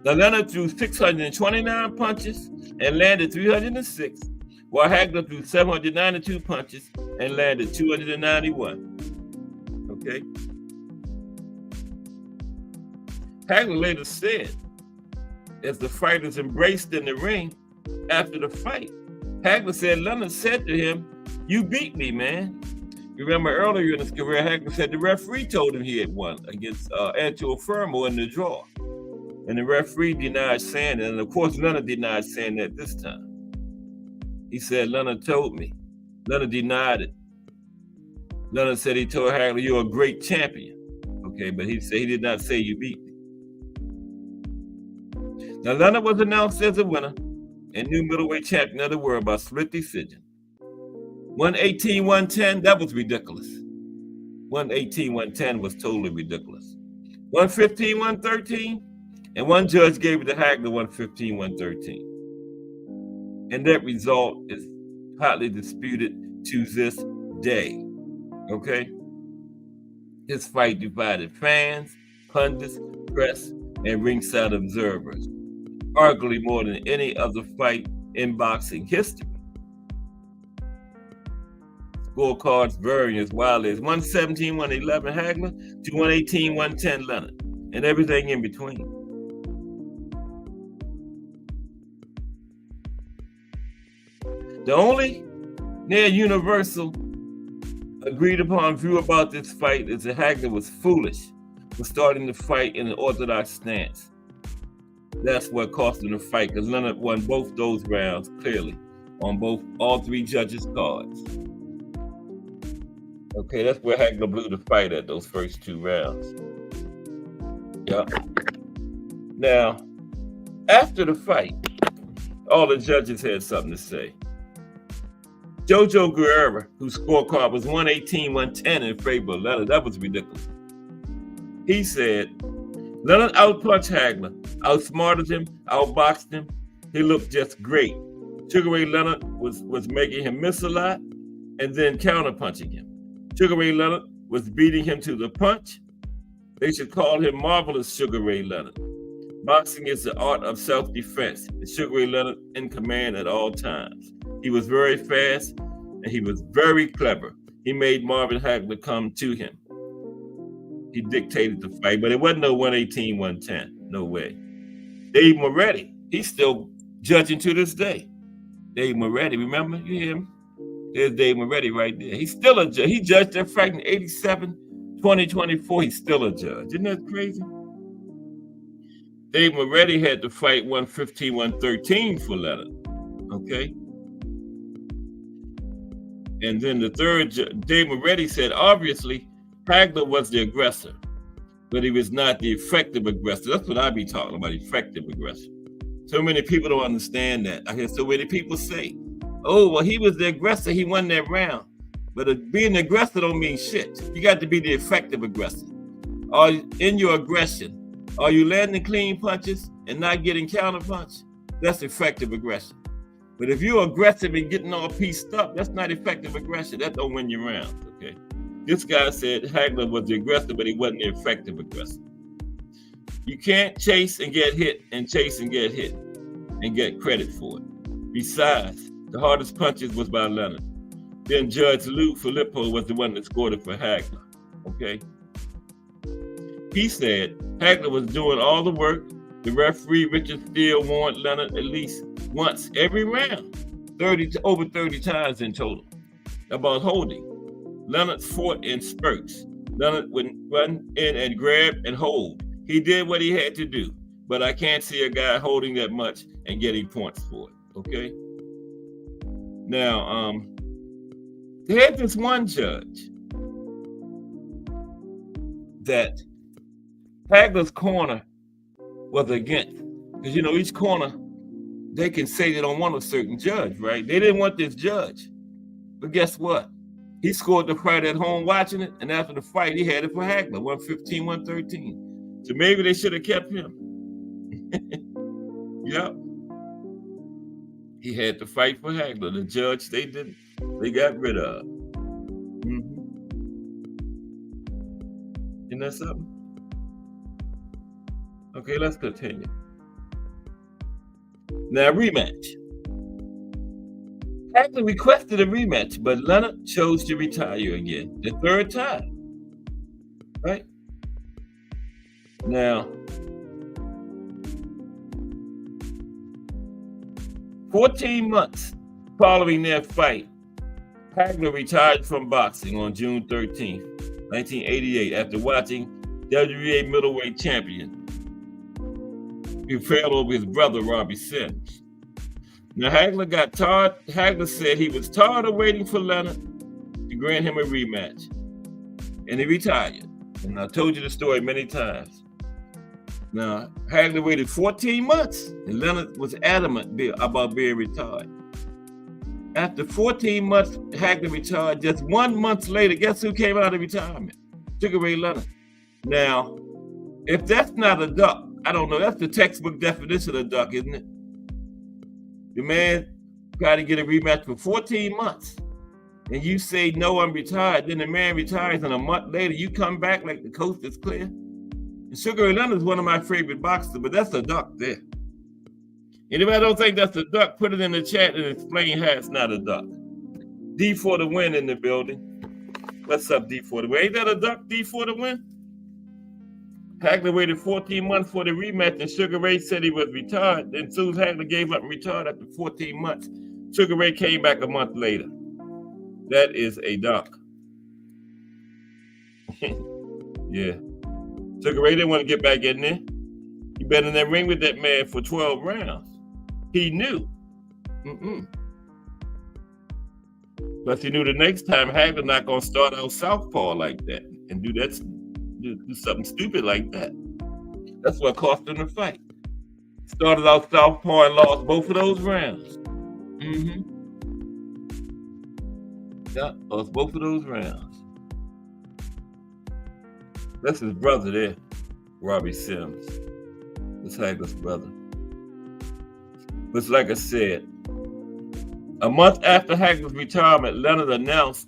Now Leonard threw 629 punches and landed 306, while Hagler threw 792 punches and landed 291. Okay. Hagler later said, as the fighters embraced in the ring after the fight, Hagler said Leonard said to him, "You beat me, man." Remember earlier in his career, Hagler said the referee told him he had won against Antuofermo Fermo in the draw. And the referee denied saying it. And of course, Leonard denied saying that this time. He said, "Leonard told me." Leonard denied it. Leonard said he told Hagler, "You're a great champion." Okay, but he said he did not say you beat me. Now, Leonard was announced as a winner and new middleweight champion of the world by split decision. 118-110, that was ridiculous. 118-110 was totally ridiculous. 115-113, and one judge gave it to Hagler 115-113. And that result is hotly disputed to this day. Okay? This fight divided fans, pundits, press, and ringside observers, arguably more than any other fight in boxing history. Scorecards varying as wildly as 117-111 Hagler to 118-110 Leonard, and everything in between. The only near universal agreed upon view about this fight is that Hagler was foolish for starting the fight in an orthodox stance. That's what cost him the fight, because Leonard won both those rounds clearly on all three judges' cards. Okay, that's where Hagler blew the fight at, those first two rounds. Yeah. Now, after the fight, all the judges had something to say. Jojo Guerrero, whose scorecard was 118-110 in favor of Leonard, that was ridiculous. He said, Leonard outpunched Hagler, outsmarted him, outboxed him. He looked just great. Sugar Ray Leonard was making him miss a lot and then counterpunching him. Sugar Ray Leonard was beating him to the punch. They should call him Marvelous Sugar Ray Leonard. Boxing is the art of self-defense. And Sugar Ray Leonard in command at all times. He was very fast and he was very clever. He made Marvin Hagler come to him. He dictated the fight, but it wasn't no 118-110. No way. Dave Moretti, he's still judging to this day. Dave Moretti, remember? You hear him? There's Dave Moretti right there. He's still a judge. He judged that fight in 87, 2024. He's still a judge. Isn't that crazy? Dave Moretti had to fight 115-113 for Leonard. Okay? And then the third, Dave Moretti said, obviously, Hagler was the aggressor, but he was not the effective aggressor. That's what I be talking about, effective aggressor. So many people don't understand that. I hear so many people say, oh, well, he was the aggressor. He won that round. But being the aggressor don't mean shit. You got to be the effective aggressor. In your aggression, are you landing clean punches and not getting counterpunched? That's effective aggression. But if you're aggressive and getting all pieced up, that's not effective aggression. That don't win your rounds, okay? This guy said Hagler was the aggressor, but he wasn't the effective aggressor. You can't chase and get hit and chase and get hit and get credit for it. Besides, the hardest punches was by Leonard. Then Judge Lou Filippo was the one that scored it for Hagler, okay? He said Hagler was doing all the work. The referee, Richard Steele, warned Leonard at least once every round, over 30 times in total, about holding. Leonard fought in spurts. Leonard would run in and grab and hold. He did what he had to do, but I can't see a guy holding that much and getting points for it, okay? Now, they had this one judge that Hagler's corner was against. Because, you know, each corner, they can say they don't want a certain judge, right? They didn't want this judge. But guess what? He scored the fight at home watching it, and after the fight, he had it for Hagler, 115-113. So maybe they should have kept him. Yep. He had to fight for Hagler. The judge, they got rid of. Isn't that something? Okay, let's continue. Now, rematch. Hagler requested a rematch, but Leonard chose to retire again, the third time. Right? Now, 14 months following their fight, Hagler retired from boxing on June 13th, 1988, after watching WBA middleweight champion who fell over his brother, Marvi Sims. Now, Hagler said he was tired of waiting for Leonard to grant him a rematch, and he retired. And I told you the story many times. Now, Hagler waited 14 months, and Leonard was adamant about being retired. After 14 months, Hagler retired. Just 1 month later, guess who came out of retirement? Sugar Ray Leonard. Now, if that's not a duck, I don't know. That's the textbook definition of a duck, isn't it? The man tried to get a rematch for 14 months, and you say, no, I'm retired. Then the man retires, and a month later, you come back like the coast is clear. And Sugar Ray Leonard is one of my favorite boxers, but that's a duck there. Anybody don't think that's a duck, put it in the chat and explain how it's not a duck. D for the win in the building. What's up, D for the win? Ain't that a duck, D for the win? Hagler waited 14 months for the rematch, and Sugar Ray said he was retired. Then soon as Hagler gave up and retired after 14 months, Sugar Ray came back a month later. That is a duck. Yeah. Sugar Ray didn't want to get back in there. He been in that ring with that man for 12 rounds. He knew. Plus he knew the next time Hagler not going to start out southpaw like that and do something stupid like that. That's what cost him the fight. Started out southpaw and lost both of those rounds. Yeah, lost both of those rounds. That's his brother there, Marvi Sims. That's Hagler's brother. But like I said, a month after Hagler's retirement, Leonard announced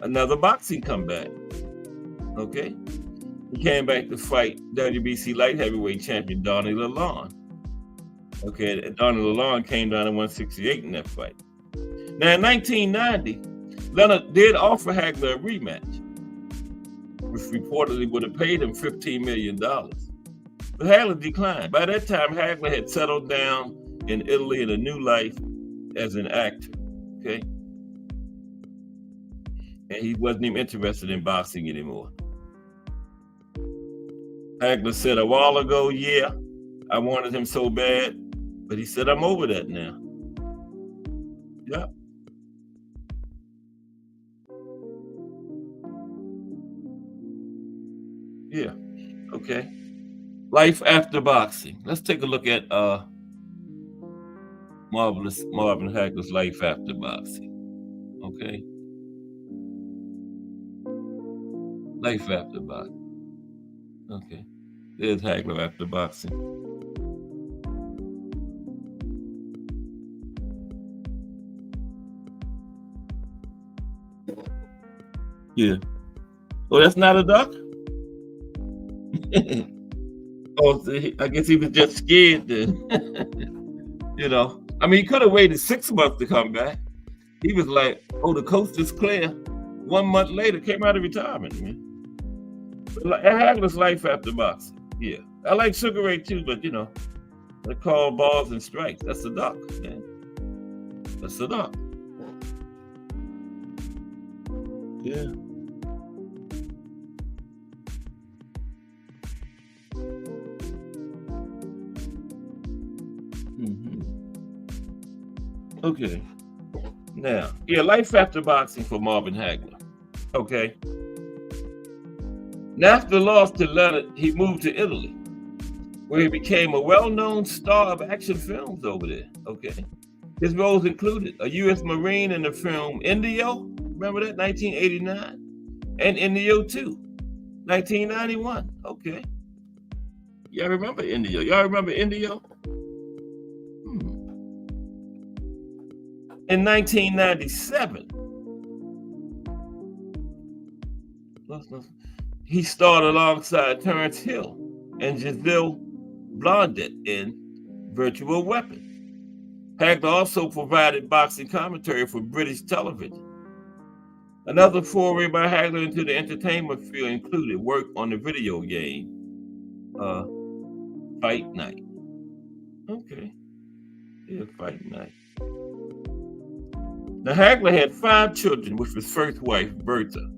another boxing comeback. Okay? He came back to fight WBC light heavyweight champion Donnie Lalonde. Okay, and Donnie Lalonde came down to 168 in that fight. Now in 1990, Leonard did offer Hagler a rematch, which reportedly would have paid him $15 million. But Hagler declined. By that time, Hagler had settled down in Italy in a new life as an actor, okay? And he wasn't even interested in boxing anymore. Hagler said a while ago, yeah, I wanted him so bad, but he said, I'm over that now. Yeah. Yeah, okay. Life after boxing. Let's take a look at Marvin Hagler's life after boxing. Okay. Life after boxing. Okay. There's Hagler after boxing. Yeah. Oh, that's not a duck? Oh, I guess he was just scared then. You know, I mean, he could have waited 6 months to come back. He was like, oh, the coast is clear. 1 month later, came out of retirement, man. Hagler's life after boxing. Yeah. I like Sugar Ray too, but you know, they call balls and strikes. That's a duck, man. That's a duck. Yeah. Okay. Now, yeah, life after boxing for Marvin Hagler. Okay. Now, after the loss to Leonard, he moved to Italy, where he became a well-known star of action films over there. Okay. His roles included a U.S. Marine in the film Indio, remember that, 1989? And Indio 2, 1991. Okay. Y'all remember Indio? Y'all remember Indio? In 1997, he starred alongside Terrence Hill and Giselle Blondet in Virtual Weapon. Hagler also provided boxing commentary for British television. Another foray by Hagler into the entertainment field included work on the video game Fight Night. Okay. Yeah, Fight Night. Now, Hagler had 5 children with his first wife, Bertha.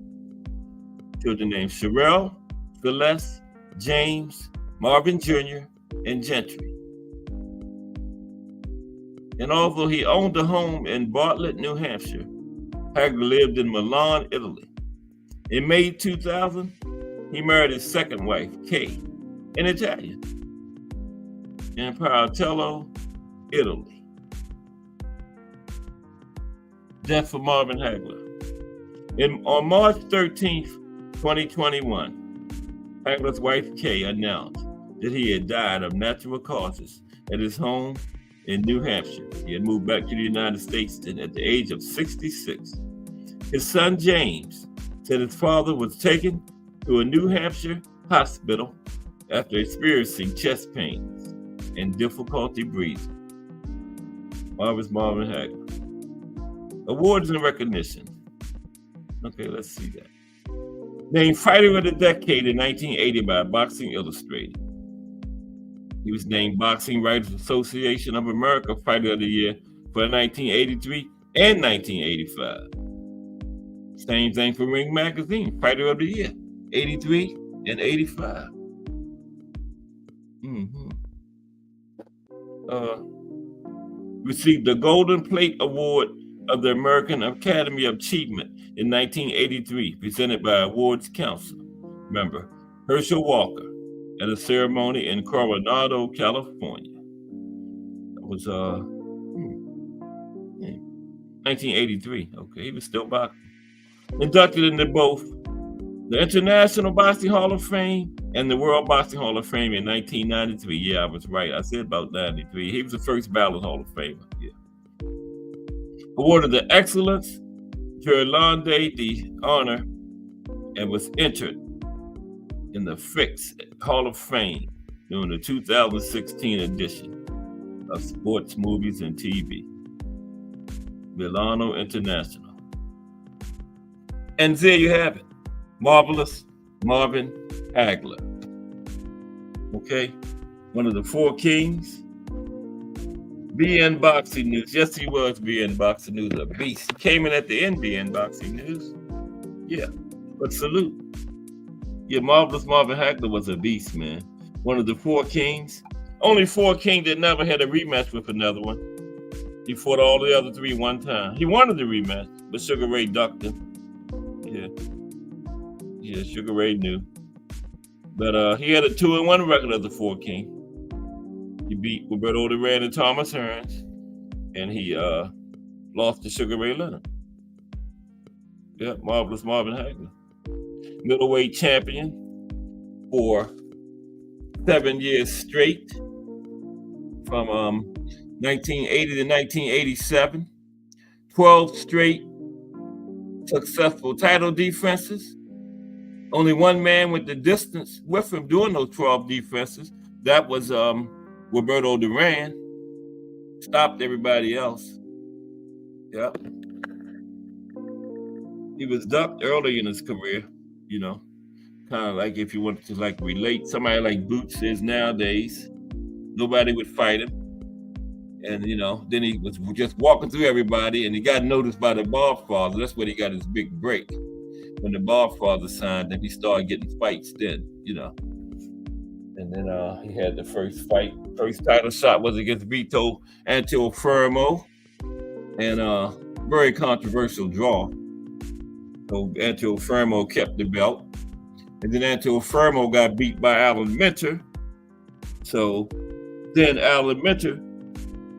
Children named Sherelle, Celeste, James, Marvin Jr., and Gentry. And although he owned a home in Bartlett, New Hampshire, Hagler lived in Milan, Italy. In May 2000, he married his second wife, Kay, an Italian, in Paratello, Italy. Death for Marvin Hagler. On March 13th, 2021, Hagler's wife, Kay, announced that he had died of natural causes at his home in New Hampshire. He had moved back to the United States at the age of 66. His son, James, said his father was taken to a New Hampshire hospital after experiencing chest pains and difficulty breathing. Marvin Hagler. Awards and recognition. Okay, let's see that. Named Fighter of the Decade in 1980 by Boxing Illustrated. He was named Boxing Writers Association of America Fighter of the Year for 1983 and 1985. Same thing for Ring Magazine, Fighter of the Year, 83 and 85. Received the Golden Plate Award of the American Academy of Achievement in 1983, presented by Awards Council member Herschel Walker at a ceremony in Coronado, California. That was 1983. Okay, he was still boxing. Inducted into both the International Boxing Hall of Fame and the World Boxing Hall of Fame in 1993. Yeah, I was right. I said about 93. He was the first ballot Hall of Famer. Yeah. Awarded the Excellence Gerlande the honor and was entered in the Fix Hall of Fame during the 2016 edition of Sports, Movies, and TV. Milano International. And there you have it. Marvelous Marvin Hagler. Okay? One of the 4 kings. BN Boxing News. Yes, he was BN Boxing News, a beast. He came in at the end, BN Boxing News. Yeah, but salute. Yeah, Marvelous Marvin Hagler was a beast, man. One of the 4 kings. Only 4 kings that never had a rematch with another one. He fought all the other 3 one time. He wanted the rematch, but Sugar Ray ducked him. Yeah, Sugar Ray knew. But he had a 2-1 record of the 4 king. He beat Roberto Duran and Thomas Hearns, and he lost to Sugar Ray Leonard. Yeah, Marvelous Marvin Hagler. Middleweight champion for 7 years straight, from 1980 to 1987. 12 straight successful title defenses. Only one man went the distance with him doing those 12 defenses. That was Roberto Duran. Stopped everybody else. Yep. He was ducked early in his career, you know. Kind of like if you wanted to like relate, somebody like Boots is nowadays. Nobody would fight him. And, you know, then he was just walking through everybody, and he got noticed by the Bobfather. That's where he got his big break. When the Bobfather signed him, he started getting fights then, you know. And then he had the first fight. First title shot was against Vito Antuofermo, and very controversial draw. So Antuofermo kept the belt. And then Antuofermo got beat by Alan Minter. So then Alan Minter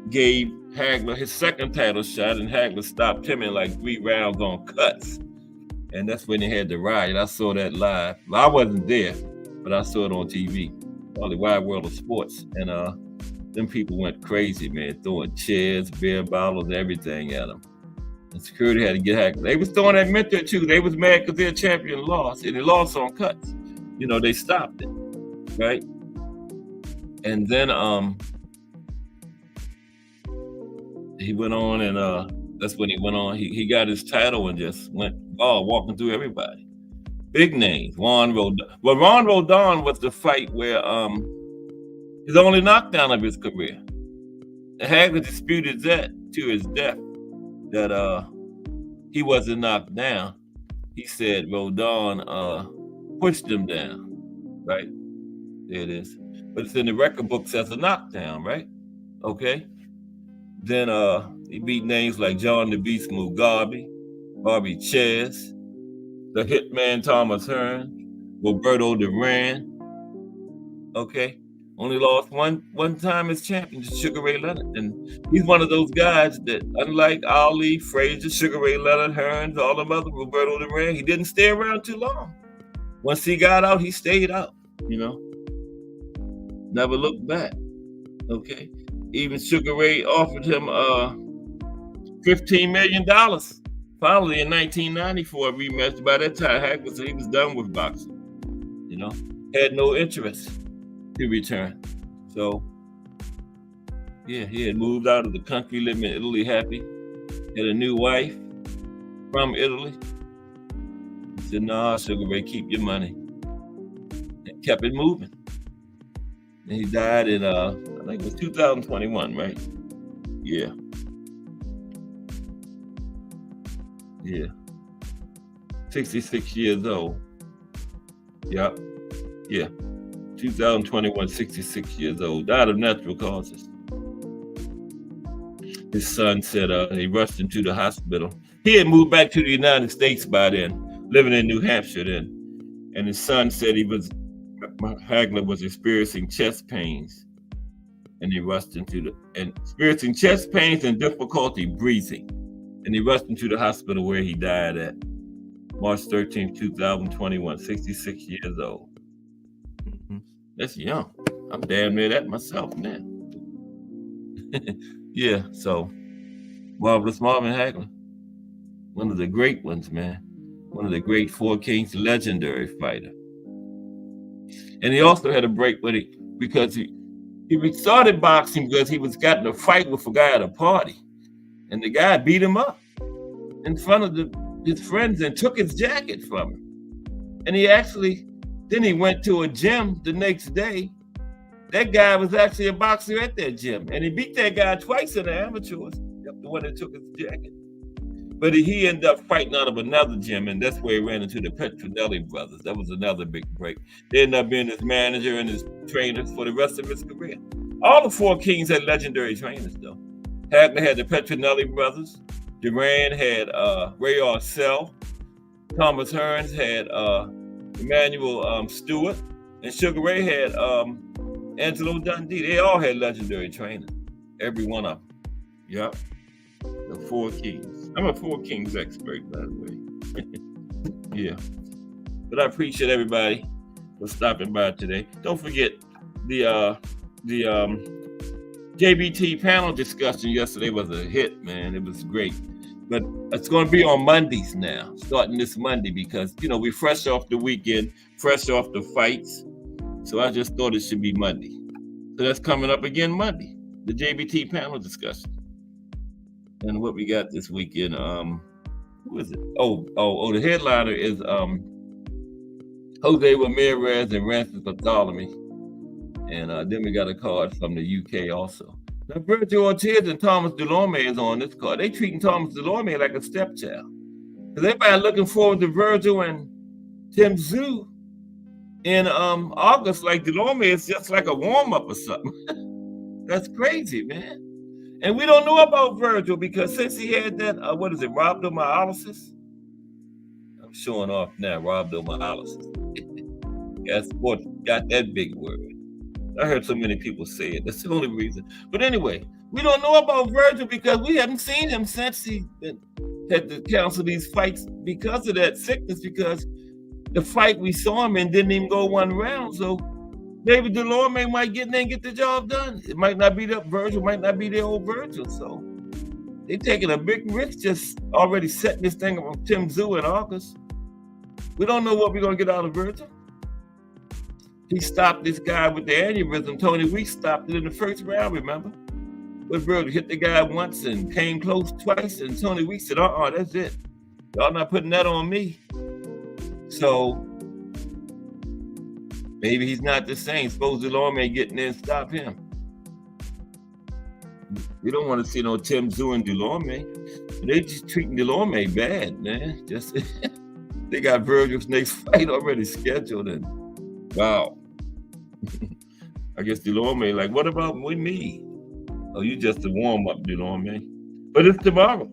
gave Hagler his second title shot, and Hagler stopped him in like 3 rounds on cuts. And that's when they had the riot. I saw that live. Well, I wasn't there, but I saw it on TV. called the Wide World of Sports. And them people went crazy, man, throwing chairs, beer bottles, everything at them. And security had to get Hagler. They was throwing that mentor too. They was mad because their champion lost, and they lost on cuts. You know, they stopped it, right? And then he went on, and that's when he went on. He got his title and just went walking through everybody. Big names. Ron Rodon. Well, Ron Rodon was the fight where his only knockdown of his career. And Hagler disputed that to his death, that he wasn't knocked down. He said Rodon pushed him down, right? There it is. But it's in the record books as a knockdown, right? Okay. Then he beat names like John the Beast Mugabe, Bobby Ches, the Hitman Thomas Hearn, Roberto Duran. Okay. Only lost one time as champion to Sugar Ray Leonard. And he's one of those guys that, unlike Ali, Frazier, Sugar Ray Leonard, Hearns, all them other, Roberto Duran, he didn't stay around too long. Once he got out, he stayed out, you know. Never looked back. Okay. Even Sugar Ray offered him $15 million finally in 1990 for a rematch. By that time, Hagler said he was done with boxing. You know, had no interest to return. So, yeah, he had moved out of the country, living in Italy happy. Had a new wife from Italy. He said, "Nah, Sugar Ray, keep your money." And kept it moving. And he died in, I think it was 2021, right? Yeah. Yeah. 66 years old. Yep. Yeah. 2021, 66 years old. Died of natural causes. His son said he rushed him to the hospital. He had moved back to the United States by then, living in New Hampshire then. And his son said Hagler was experiencing chest pains, and he rushed experiencing chest pains and difficulty breathing, and he rushed into the hospital where he died at March 13th, 2021, 66 years old. Mm-hmm. That's young. I'm damn near that myself now. Yeah, so Marvelous Marvin Hagler, one of the great ones, man. One of the great Four Kings, legendary fighter. And he also had a break with it because he started boxing because he was got in a fight with a guy at a party. And the guy beat him up in front of his friends and took his jacket from him. And then he went to a gym the next day. That guy was actually a boxer at that gym. And he beat that guy twice in the amateurs, the one that took his jacket. But he ended up fighting out of another gym, and that's where he ran into the Petronelli brothers. That was another big break. They ended up being his manager and his trainer for the rest of his career. All the Four Kings had legendary trainers, though. Hagler had the Petronelli brothers. Duran had Ray Arcel. Thomas Hearns had Emmanuel Stewart. And Sugar Ray had Angelo Dundee. They all had legendary trainers. Every one of them. Yep. The Four Kings. I'm a Four Kings expert, by the way. Yeah. But I appreciate everybody for stopping by today. Don't forget the JBT panel discussion yesterday was a hit, man. It was great. But it's going to be on Mondays now, starting this Monday, because, we're fresh off the weekend, fresh off the fights. So I just thought it should be Monday. So that's coming up again Monday, the JBT panel discussion. And what we got this weekend, who is it? The headliner is Jose Ramirez and Francis Bartholomew. And then we got a card from the UK also. Now, Virgil Ortiz and Thomas Delorme is on this card. They treating Thomas Delorme like a stepchild. Because everybody looking forward to Virgil and Tim Tszyu in August, like Delorme is just like a warm-up or something. That's crazy, man. And we don't know about Virgil because since he had that, rhabdomyolysis? I'm showing off now, rhabdomyolysis. Got that big word. I heard so many people say it. That's the only reason. But anyway, we don't know about Virgil because we haven't seen him since he had to cancel these fights because of that sickness, because the fight we saw him in didn't even go one round. So Maybe Delorme might get in there and get the job done. It might not be the Virgil, might not be their old Virgil. So they're taking a big risk just already setting this thing up on Tim Zoo in August. We don't know what we're going to get out of Virgil. He stopped this guy with the aneurysm. Tony Weeks stopped it in the first round, remember? But Virgil hit the guy once and came close twice, and Tony Weeks said, that's it. Y'all not putting that on me. So maybe he's not the same. Suppose Delorme getting in and stop him. We don't want to see no Tim Zoo and Delorme. They just treating Delorme bad, man. Just they got Virgil's next fight already scheduled, and wow. I guess Delorme like, what about with me? Oh, you just a warm up, Delorme. But it's tomorrow.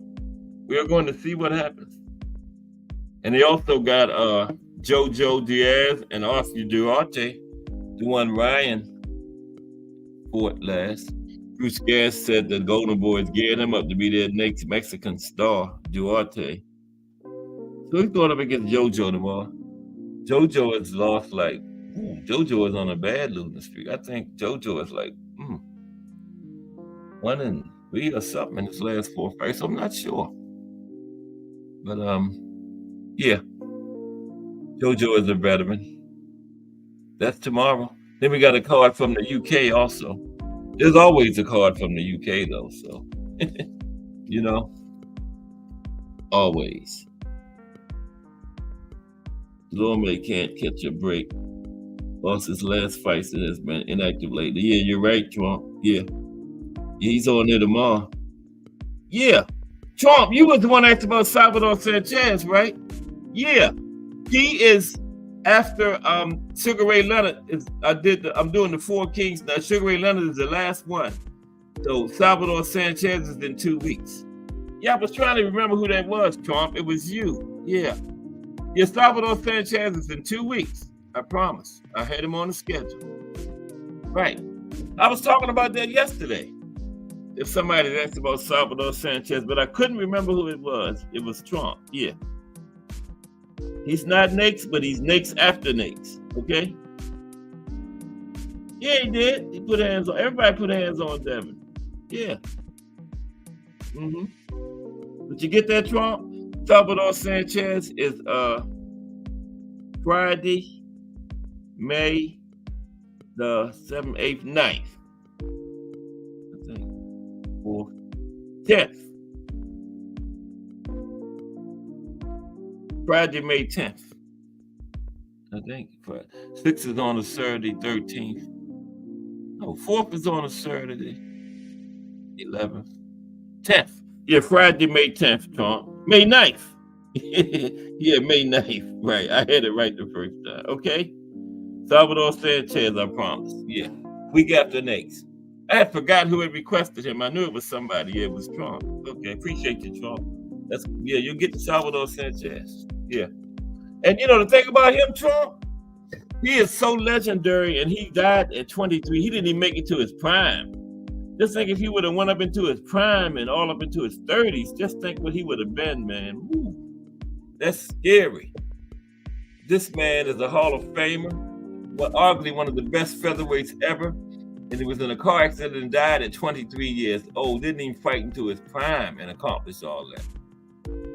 We are going to see what happens. And they also got Jojo Diaz and Oscar Duarte, the one Ryan fought last. Bruce Gas said the Golden Boys geared him up to be their next Mexican star, Duarte. So he's going up against Jojo tomorrow. Jojo has lost Jojo is on a bad losing streak. I think Jojo is 1-3 or something in his last 4 fights. So I'm not sure. But yeah. Jojo is a veteran. That's tomorrow. Then we got a card from the UK also. There's always a card from the UK though, so always. Delorme can't catch a break. Lost his last fights and has been inactive lately. Yeah, you're right, Trump. Yeah, he's on there tomorrow. Yeah, Trump, you was the one asked about Salvador Sanchez, right? Yeah, he is after Sugar Ray Leonard. I'm doing the 4 Kings now. Sugar Ray Leonard is the last one. So Salvador Sanchez is in 2 weeks. Yeah, I was trying to remember who that was, Trump. It was you. Yeah, Salvador Sanchez is in 2 weeks. I promise. I had him on the schedule. Right. I was talking about that yesterday. If somebody had asked about Salvador Sanchez, but I couldn't remember who it was. It was Trump. Yeah. He's not next, but he's next after next. Okay? Yeah, he did. He put hands on. Everybody put hands on Devin. Yeah. Did you get that, Trump? Salvador Sanchez is Friday, May the 7th, 8th, 9th. I think 4th, 10th. Friday, May 10th. I think 6th is on a Saturday, 13th. No, 4th is on a Saturday, 11th, 10th. Yeah, Friday, May 10th, Trump. May 9th. Yeah, May 9th. Right. I had it right the first time. Okay. Salvador Sanchez, I promise. Yeah. Week after next. I had forgotten who had requested him. I knew it was somebody. Yeah, it was Trump. Okay. Appreciate you, Trump. You'll get to Salvador Sanchez. Yeah. And the thing about him, Trump, he is so legendary, and he died at 23. He didn't even make it to his prime. Just think if he would have went up into his prime and all up into his 30s, just think what he would have been, man. Woo. That's scary. This man is a Hall of Famer, arguably one of the best featherweights ever. And he was in a car accident and died at 23 years old. Didn't even fight into his prime and accomplish all that.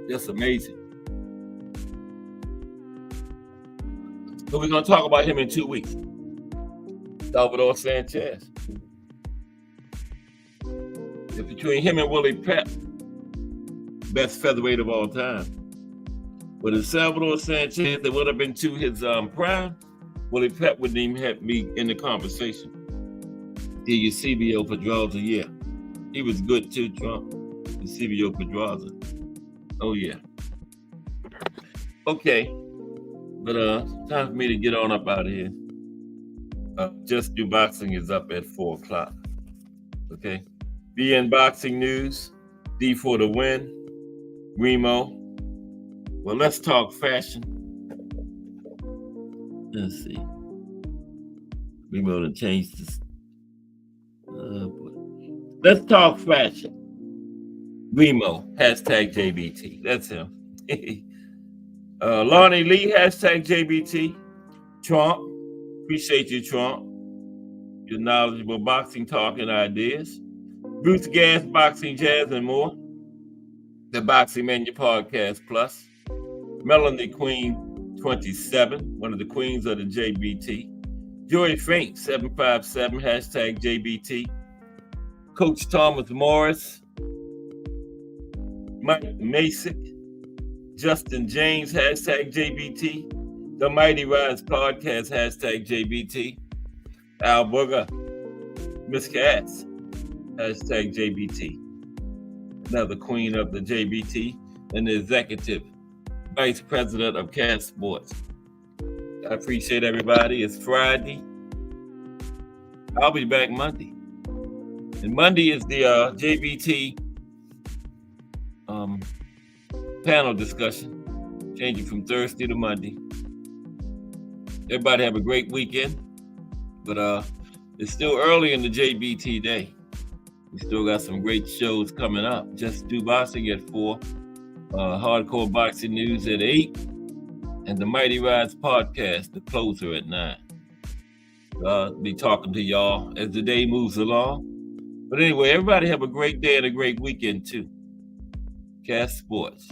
Just amazing. So we're going to talk about him in 2 weeks. Salvador Sanchez. It's between him and Willie Pep, best featherweight of all time. But if Salvador Sanchez that would have been to his prime, Willie Pep wouldn't even have me in the conversation. Did you CBO Pedraza? Yeah. He was good too, Trump. The CBO Pedraza. Oh yeah. Okay. But time for me to get on up out of here. Just Do Boxing is up at 4 o'clock. Okay. BN Boxing News. D for the win. Remo. Well, let's talk fashion. Let's see. Remo to change this. Let's talk fashion. Remo, hashtag JBT. That's him. Lonnie Lee, hashtag JBT. Trump. Appreciate you, Trump. your knowledgeable boxing talk and ideas. Bruce Gas, Boxing, Jazz, and more. The Boxing Mania Podcast Plus. Melanie Queen 27, one of the queens of the JBT. Joy Fink 757, hashtag JBT. Coach Thomas Morris. Mike Masick. Justin James, hashtag JBT. The Mighty Rise Podcast, hashtag JBT. Al Booger. Miss Katz, hashtag JBT. Another queen of the JBT and the executive vice president of Cat Sports. I appreciate everybody. It's Friday. I'll be back Monday. And Monday is the JBT panel discussion, changing from Thursday to Monday. Everybody have a great weekend, but it's still early in the JBT day. We still got some great shows coming up. Just Do Boxing at 4, Hardcore Boxing News at 8, and the Mighty Rise Podcast, the closer at 9. I'll be talking to y'all as the day moves along. But anyway, everybody have a great day and a great weekend too. Cat Sports.